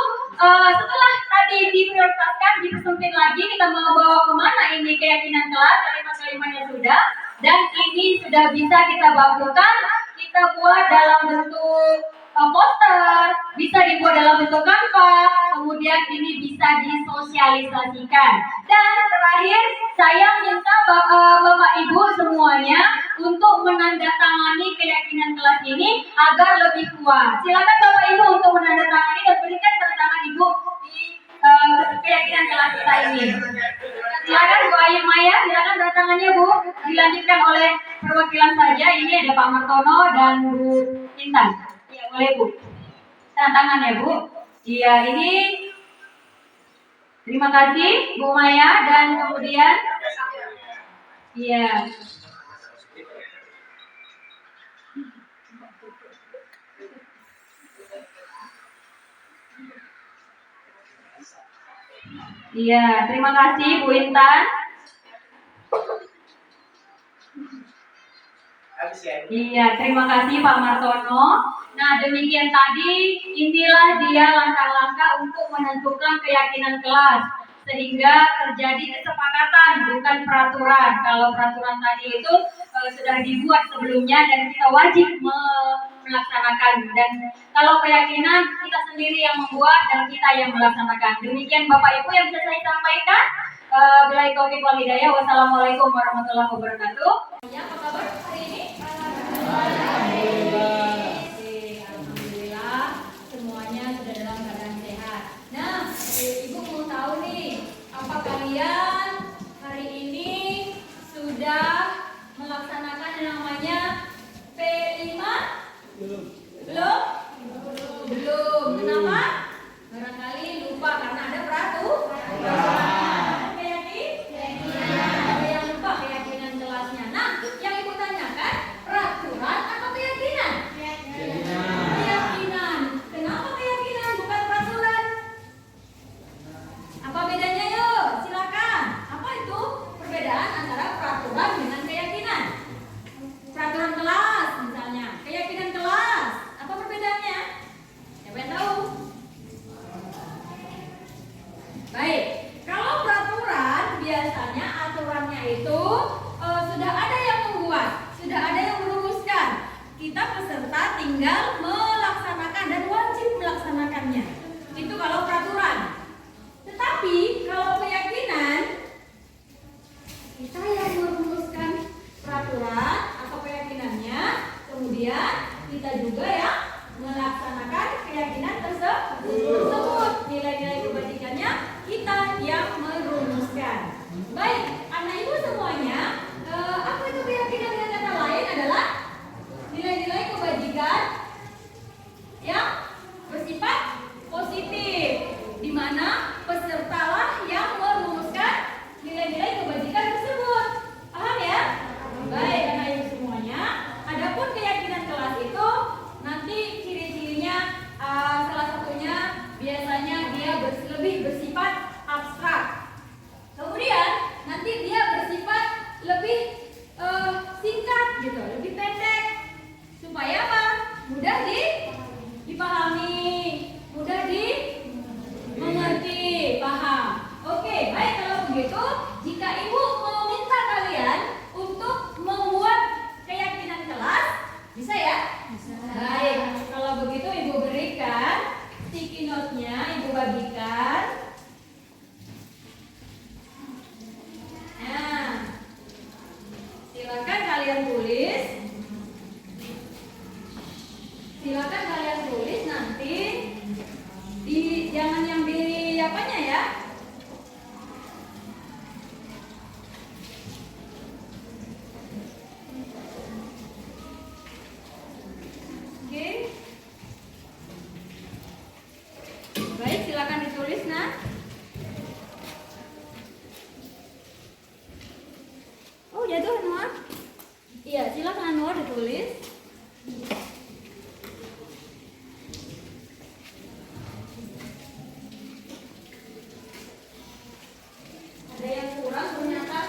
setelah tadi diprioritaskan, dipersempit lagi, kita mau bawa kemana ini keyakinan kelas, kalimat-kalimatnya sudah, dan ini sudah bisa kita bakukan, kita buat dalam bentuk poster, bisa dibuat dalam bentuk kanvas, kemudian ini bisa disosialisasikan. Dan terakhir, saya minta Bapak Ibu semuanya untuk menandatangani keyakinan kelas ini agar lebih kuat. Silakan Bapak Ibu untuk menandatangani dan berikan tanda tangan Ibu di keyakinan kelas kita ini. Silakan Bu Ayu Maya, silakan tanda tangannya Bu. Dilanjutkan oleh perwakilan saja. Ini ada Pak Martono dan Bu Intan. Ya, boleh Bu. Tanda tangan ya Bu. Iya, ini terima kasih Bu Maya dan kemudian iya. Iya, terima kasih Bu Intan. Iya, terima kasih Pak Martono. Nah, demikian tadi, inilah dia langkah-langkah untuk menentukan keyakinan kelas. Sehingga terjadi kesepakatan, bukan peraturan. Kalau peraturan tadi itu sudah dibuat sebelumnya dan kita wajib melaksanakan. Dan kalau keyakinan, kita sendiri yang membuat dan kita yang melaksanakan. Demikian Bapak Ibu yang bisa saya sampaikan. Billahi taufiq wal hidayah. Wassalamualaikum warahmatullahi wabarakatuh. Ya, apa kabar hari ini? Alhamdulillah, semuanya sudah dalam keadaan sehat. Nah, Ibu mau tahu nih, apa kalian hari ini sudah melaksanakan yang namanya P5? Belum? Belum. Kenapa? Barangkali lupa karena ada peraturan. Ada yang lupa keyakinan kelasnya. Nah, yang Ibu tanyakan, peraturan atau keyakinan? Keyakinan. Kenapa keyakinan bukan peraturan? Apa bedanya yuk? Silakan. Apa itu perbedaan antara peraturan dengan keyakinan? Peraturan kelas misalnya, keyakinan kelas. Apa perbedaannya? Siapa yang tahu? Baik. Kalau peraturan biasanya aturannya itu sudah ada yang membuat, sudah ada yang merumuskan. Kita peserta tinggal melaksanakan dan wajib melaksanakannya. Itu kalau peraturan. Tetapi kalau keyakinan, kita yang merumuskan peraturan atau keyakinannya, kemudian kita juga yang melaksanakan keyakinan tersebut. Nilai-nilai kebajikannya kita yang merumuskan. Baik, anak ibu semuanya, apa itu keyakinan dengan kata lain adalah nilai-nilai kebajikan yang bersifat positif, di mana pesertalah yang merumuskan nilai-nilai kebajikan tersebut. Paham ya? Baik, anak ibu semuanya. Adapun keyakinan kelas itu nanti ciri-cirinya salah satunya biasanya dia lebih bersifat abstrak. Kemudian nanti dia bersifat lebih singkat gitu, lebih pendek. Supaya apa? Mudah dipahami, mudah dimengerti, paham. Oke, baik kalau begitu, jika Ibu meminta kalian untuk membuat keyakinan kelas, bisa ya? Bisa. Baik, kalau begitu Ibu berikan sticky note-nya, Ibu bagikan. Nah, silakan kalian tulis. Silakan kalian tulis nanti jangan yang di apanya ya. Oke. Baik, silakan ditulis nah. Oh, jatuh Anwar. Iya, silakan Anwar ditulis. Ada yang kurang ternyata.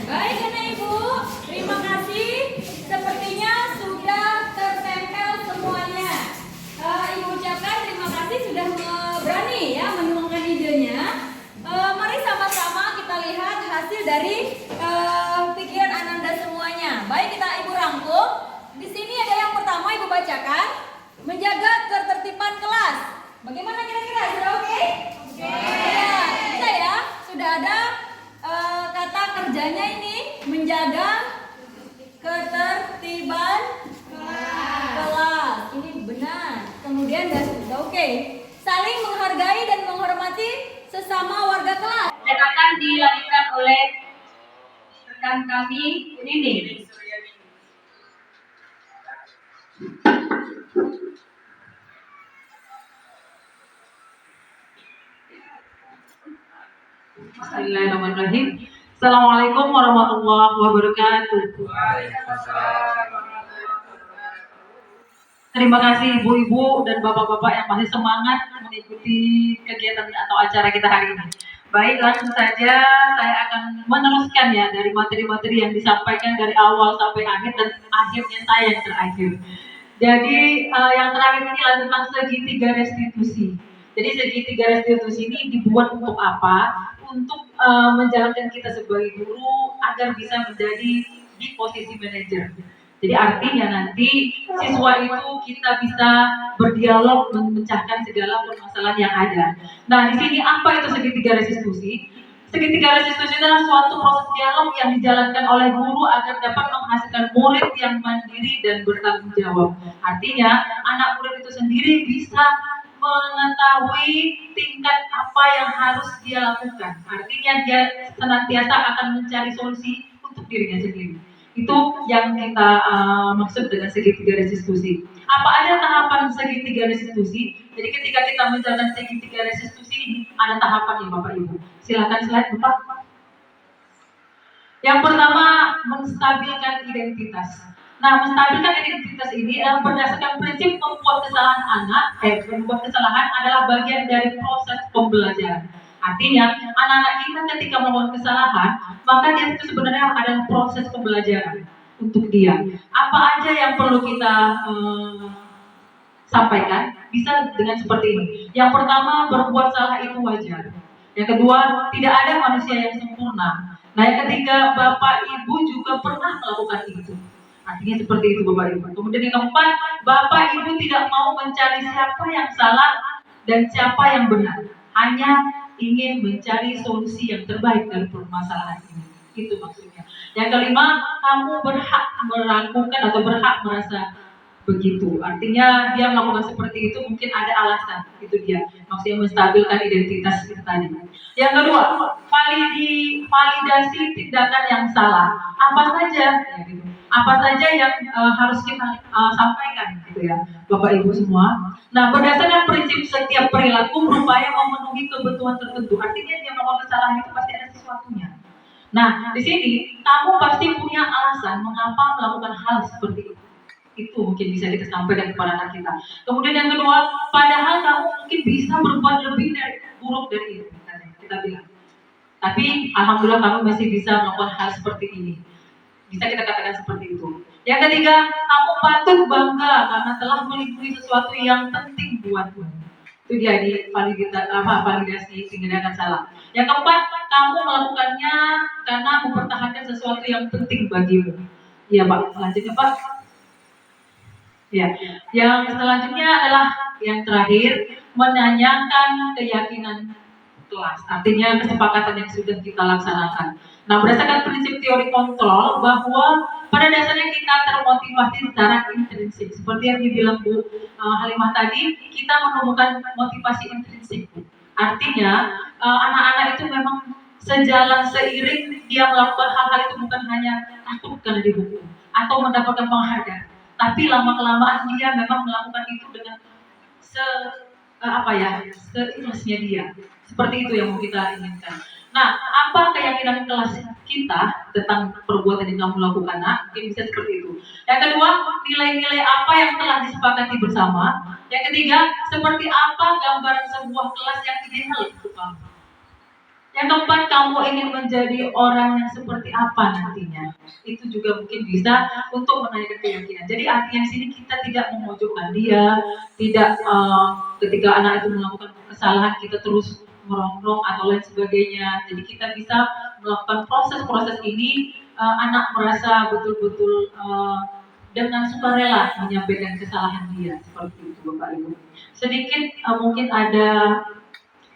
Baik Anak Ibu, terima kasih. Sepertinya sudah tertempel semuanya. Ibu ucapkan terima kasih sudah berani ya menuangkan idenya. Mari sama-sama kita lihat hasil dari pikiran Ananda semuanya. Baik, kita Ibu rangkum. Di sini ada yang pertama Ibu bacakan, menjaga ketertiban kelas. Bagaimana kira-kira? Sudah oke? Oke. Ya, bisa ya. Sudah ada kata kerjanya ini menjaga ketertiban kelas. Ini benar. Kemudian sudah oke. Saling menghargai dan menghormati sesama warga kelas. Dan akan dilanjutkan oleh rekan kami Nini. Bismillahirrahmanirrahim. Assalamualaikum warahmatullahi wabarakatuh. Terima kasih ibu-ibu dan bapak-bapak yang masih semangat mengikuti kegiatan atau acara kita hari ini. Baik, langsung saja saya akan meneruskan ya dari materi-materi yang disampaikan dari awal sampai akhir dan akhirnya saya yang terakhir. Jadi yang terakhir ini adalah tentang segitiga restitusi. Jadi segitiga restitusi ini dibuat untuk apa? Untuk menjalankan kita sebagai guru agar bisa menjadi di posisi manajer. Jadi artinya nanti siswa itu kita bisa berdialog memecahkan segala permasalahan yang ada. Nah, di sini apa itu segitiga restitusi? Segitiga restitusi adalah suatu proses dialog yang dijalankan oleh guru agar dapat menghasilkan murid yang mandiri dan bertanggung jawab. Artinya anak murid itu sendiri bisa mengetahui tingkat apa yang harus dia lakukan. Artinya dia senantiasa akan mencari solusi untuk dirinya sendiri. Itu yang kita maksud dengan segitiga restitusi. Apa aja tahapan segitiga restitusi? Jadi ketika kita menjalankan segitiga restitusi ini ada tahapan ya Bapak Ibu. Silakan slide Bapak. Yang pertama, menstabilkan identitas. Nah, menstabilkan identitas ini berdasarkan prinsip membuat kesalahan adalah bagian dari proses pembelajaran. Artinya, anak-anak kita ketika melakukan kesalahan, maka dia itu sebenarnya adalah proses pembelajaran untuk dia. Apa aja yang perlu kita sampaikan? Bisa dengan seperti ini. Yang pertama, berbuat salah itu wajar. Yang kedua, tidak ada manusia yang sempurna. Nah, yang ketiga, Bapak Ibu juga pernah melakukan itu. Artinya seperti itu Bapak Ibu. Kemudian yang keempat, Bapak Ibu tidak mau mencari siapa yang salah dan siapa yang benar. Hanya ingin mencari solusi yang terbaik dari permasalahan ini. Itu maksudnya. Yang kelima, kamu berhak meragukan atau berhak merasa begitu. Artinya dia melakukan seperti itu mungkin ada alasan. Itu dia. Maksudnya menstabilkan identitas kita tadi. Yang kedua, validasi tindakan yang salah. Apa saja? Ya, gitu. Apa saja yang harus kita sampaikan gitu ya Bapak Ibu semua. Nah, berdasarkan prinsip setiap perilaku berupaya memenuhi kebutuhan tertentu. Artinya dia melakukan kesalahan itu pasti ada sesuatunya. Nah, di sini kamu pasti punya alasan mengapa melakukan hal seperti itu. Itu mungkin bisa kita sampaikan kepada anak kita. Kemudian yang kedua, padahal kamu mungkin bisa berbuat lebih dari buruk dari itu kita bilang. Tapi alhamdulillah kamu masih bisa melakukan hal seperti ini. Bisa kita katakan seperti itu. Yang ketiga, kamu patut bangga karena telah melindungi sesuatu yang penting buatmu. Itu Itu dia di validasi tindakan salah. Yang keempat, kamu melakukannya karena mempertahankan sesuatu yang penting bagimu. Iya Pak, selanjutnya Pak. Ya, yang selanjutnya adalah yang terakhir, menanyakan keyakinan kelas, artinya kesepakatan yang sudah kita laksanakan. Nah, berdasarkan prinsip teori kontrol, bahwa pada dasarnya kita termotivasi secara intrinsik. Seperti yang dibilang Bu Halimah tadi, kita menemukan motivasi intrinsik. Artinya, anak-anak itu memang sejalan seiring dia melakukan hal-hal itu bukan hanya takut karena dihukum atau mendapatkan penghargaan, tapi lama-kelamaan dia memang melakukan itu dengan seikhlasnya dia. Seperti itu yang mau kita inginkan. Nah, apa keyakinan kelas kita tentang perbuatan yang kamu lakukan? Nah, mungkin bisa seperti itu. Yang kedua, nilai-nilai apa yang telah disepakati bersama. Yang ketiga, seperti apa gambaran sebuah kelas yang ideal untuk kamu. Yang keempat, kamu ingin menjadi orang yang seperti apa nantinya. Itu juga mungkin bisa untuk menanyakan keyakinan. Jadi artinya di sini kita tidak memojokkan dia, tidak ketika anak itu melakukan kesalahan kita terus merongrong atau lain sebagainya. Jadi kita bisa melakukan proses-proses ini, anak merasa betul-betul dengan sukarela menyampaikan kesalahan dia. Seperti itu Bapak Ibu. Sedikit mungkin ada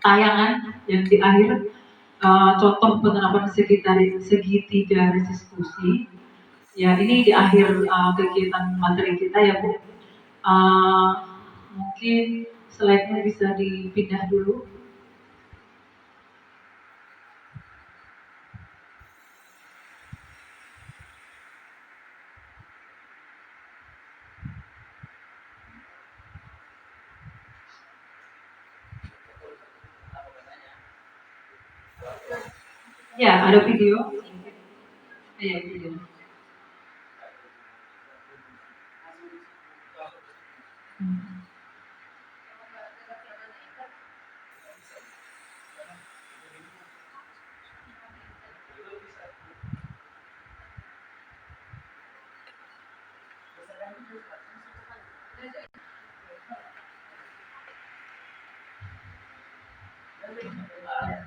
tayangan yang di akhir. Contoh penerapan segitiga diskusi. Ya, ini di akhir kegiatan materi kita ya Bu. Mungkin slide-nya bisa dipindah dulu. Ya, ada video. Ya, video.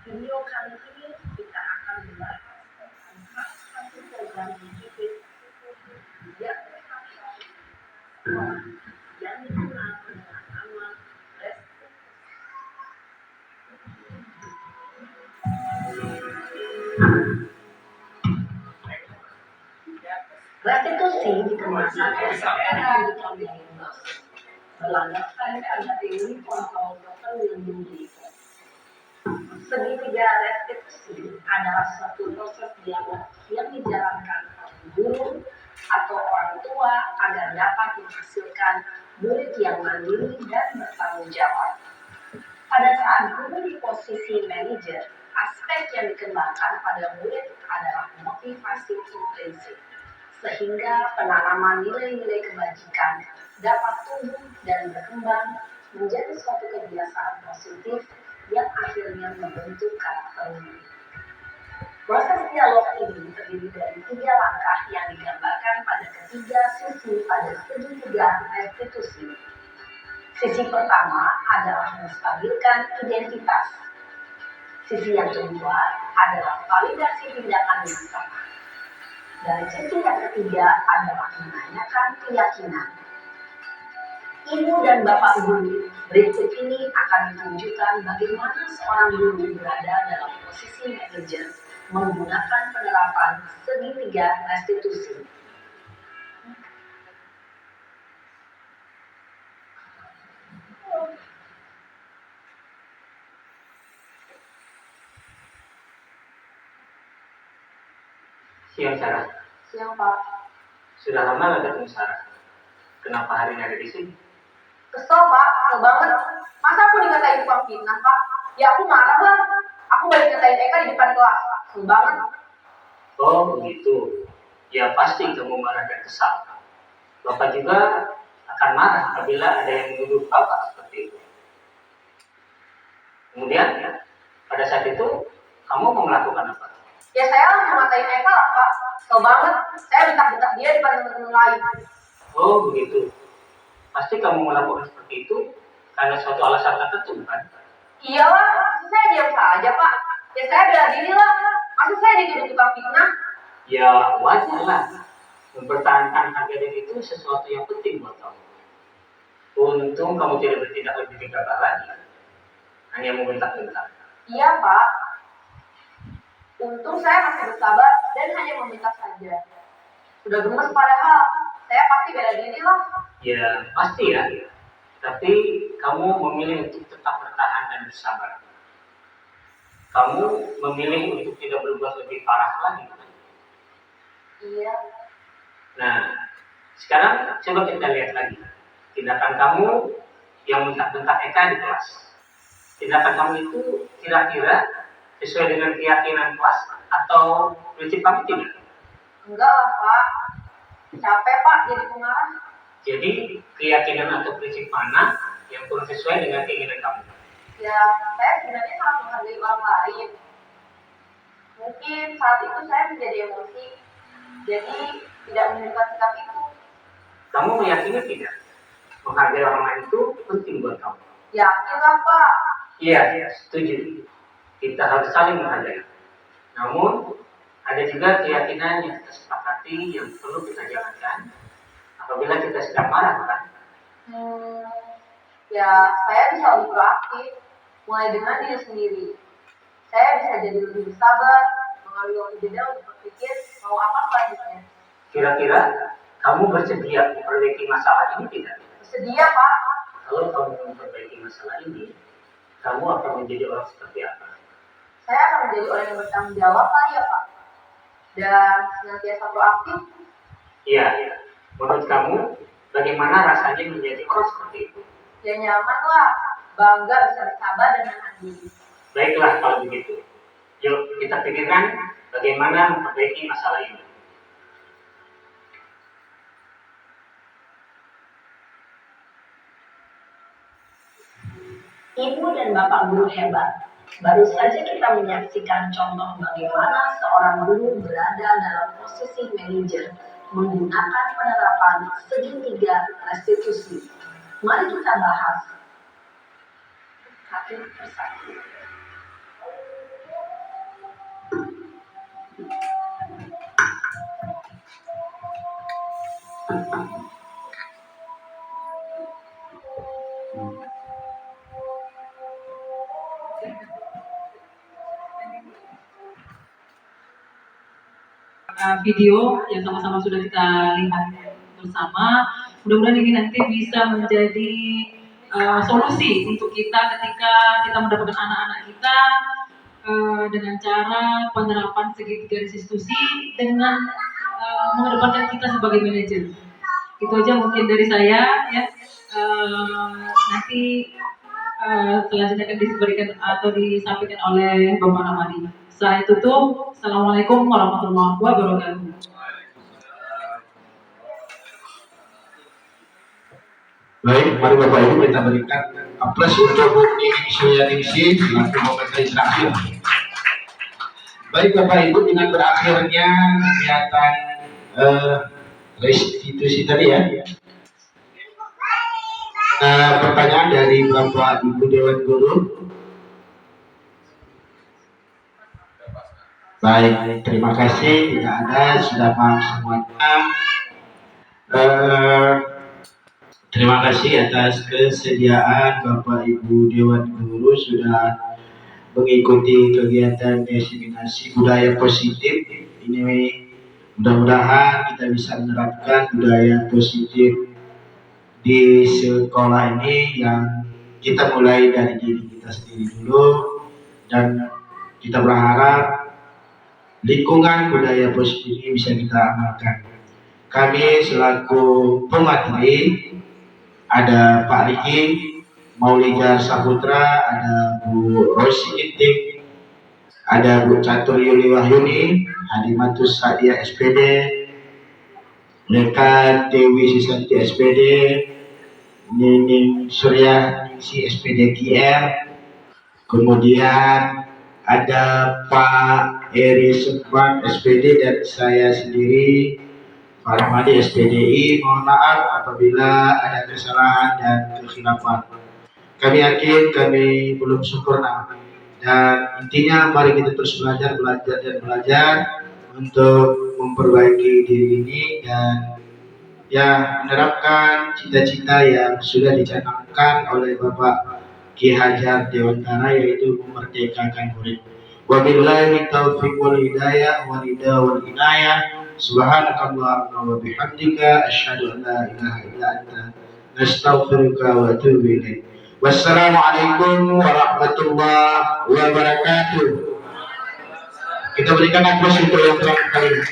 Video kali ini kita akan membahas tentang satu program digital yang dikenal dengan nama restitusi dikenakan era di tahun 2012 berlandaskan pada teori kontrol Dr. William James. Segitiga restitusi adalah suatu proses dialog yang dijalankan oleh guru atau orang tua agar dapat menghasilkan murid yang mandiri dan bertanggung jawab. Pada saat guru di posisi manajer, aspek yang dikembangkan pada murid adalah motivasi intrinsik, sehingga penanaman nilai-nilai kebajikan dapat tumbuh dan berkembang menjadi suatu kebiasaan positif yang akhirnya membentuk karakter murid. Proses dialog ini terdiri dari 3 langkah yang digambarkan pada ketiga sisi pada segitiga restitusi. Sisi pertama adalah menstabilkan identitas. Sisi yang kedua adalah validasi tindakan yang sama. Dan sisi yang ketiga adalah menanyakan keyakinan. Ibu dan Bapak Guru, berikut ini akan menunjukkan bagaimana seorang guru berada dalam posisi manajer menggunakan penerapan segitiga restitusi. Siang Sarah. Siang Pak. Sudah lama nggak ketemu Sarah? Kenapa hari ini ada di sini? Kesel Pak, kesel banget. Masa aku dikatain tukang fitnah Pak? Ya aku marah lah. Aku balik ngatain Eka di depan kelas. Kesel banget. Oh begitu. Ya pasti kamu marah dan kesal. Bapak juga akan marah apabila ada yang menuduh Bapak seperti itu. Kemudian pada saat itu kamu mau melakukan apa? Ya saya langsung ngatain Eka lah Pak. Kesel banget. Saya bentak-bentak dia di depan teman-teman lain. Oh begitu. Pasti kamu melakukan seperti itu karena suatu alasan tertentu kan? Iyalah, masa saya diam saja Pak? Ya saya bela diri lah. Masa saya dituduh tukang fitnah? Ya wajar lah. Mempertahankan harga diri itu sesuatu yang penting buat kamu. Untung kamu tidak bertindak lebih gegabah lagi. Hanya membentak-bentak. Iya Pak. Untung saya masih bersabar dan hanya meminta saja. Sudah gemes padahal, saya pasti bela diri lah. Ya pasti ya. Tapi kamu memilih untuk tetap bertahan dan bersabar. Kamu memilih untuk tidak berbuat lebih parah lagi. Iya. Nah, sekarang coba kita lihat lagi. Tindakan kamu yang bentak-bentak Eka di kelas. Tindakan kamu itu kira-kira sesuai dengan keyakinan kelas atau prinsip kamu tidak? Enggak lah Pak. Capek Pak jadi pengarah. Jadi keyakinan atau prinsip mana yang kurang sesuai dengan keinginan kamu? Ya, saya sebenarnya sangat menghargai orang lain. Mungkin saat itu saya menjadi emosi, jadi tidak menunjukkan sikap itu. Kamu meyakini tidak? Menghargai orang lain itu penting buat kamu. Yakinlah Pak. Iya, setuju. Kita harus saling menghargai. Namun, ada juga keyakinan yang kita sepakati yang perlu kita jalankan apabila kita sedang marah, kan? Ya, saya bisa lebih proaktif, mulai dengan diri sendiri. Saya bisa jadi lebih bersabar, mengambil waktu jeda untuk berpikir mau apa selanjutnya. Kira-kira kamu bersedia memperbaiki masalah ini tidak? Bersedia Pak. Kalau kamu memperbaiki masalah ini, kamu akan menjadi orang seperti apa? Saya akan menjadi orang yang bertanggung jawab kali ya Pak. Dan senantiasa proaktif. Iya. Menurut kamu, bagaimana rasanya menjadi orang seperti itu? Ya nyaman lah, bangga bisa bersabar dan menahan diri. Baiklah kalau begitu. Yuk kita pikirkan bagaimana memperbaiki masalah ini. Ibu dan Bapak guru hebat. Baru saja kita menyaksikan contoh bagaimana seorang guru berada dalam posisi manajer menggunakan penerapan segitiga restitusi. Mari kita bahas satu persatu. Video yang sama-sama sudah kita lihat bersama. Mudah-mudahan ini nanti bisa menjadi solusi untuk kita ketika kita mendapatkan anak-anak kita dengan cara penerapan segitiga restitusi dengan mengedepankan kita sebagai manajer. Itu aja mungkin dari saya ya. Nanti selanjutnya akan diberikan atau disampaikan oleh Bapak Ramadi. Saya tutup. Assalamualaikum warahmatullahi wabarakatuh. Baik, mari Bapak Ibu kita berikan aplaus untuk Bu Nining Suyaningsih selaku pemerintah terakhir. Baik Bapak Ibu, dengan berakhirnya kegiatan restitusi tadi ya. Pertanyaan dari Bapak Ibu Dewan Guru. Baik, terima kasih. Tidak ada, sudah paham semuanya. Terima kasih atas kesediaan Bapak Ibu Dewan Guru sudah mengikuti kegiatan diseminasi budaya positif. Ini mudah-mudahan kita bisa menerapkan budaya positif di sekolah ini yang kita mulai dari diri kita sendiri dulu, dan kita berharap lingkungan budaya positif ini bisa kita amalkan. Kami selaku pemateri, ada Pak Riki Mauliga Saputra, ada Bu Rosi Intik, ada Bu Catur Yuli Wahyuni, Hadimatus Sadia SPD, Leka Dewi Sisanti SPD, Nining Surya Ningsi SPD KR, kemudian ada Pak Eri Sekwan SPD dan saya sendiri Pak Ramadi SPDI. Mohon maaf apabila ada kesalahan dan kekhilafan. Kami yakin kami belum sempurna, dan intinya mari kita terus belajar untuk memperbaiki diri ini dan ya menerapkan cita-cita yang sudah dicanangkan oleh Bapak Ki Hajar Dewantara, yaitu memerdekakan murid. Wabillahi taufiq wal hidayah wal hidayah wal inayah. Subhanakallahumma wa bihamdika asyhadu an la ilaha illa anta nastaghfiruka wa atubu ilaik. Wassalamualaikum warahmatullahi wabarakatuh. Kita berikan aplaus untuk yang terakhir kali ini.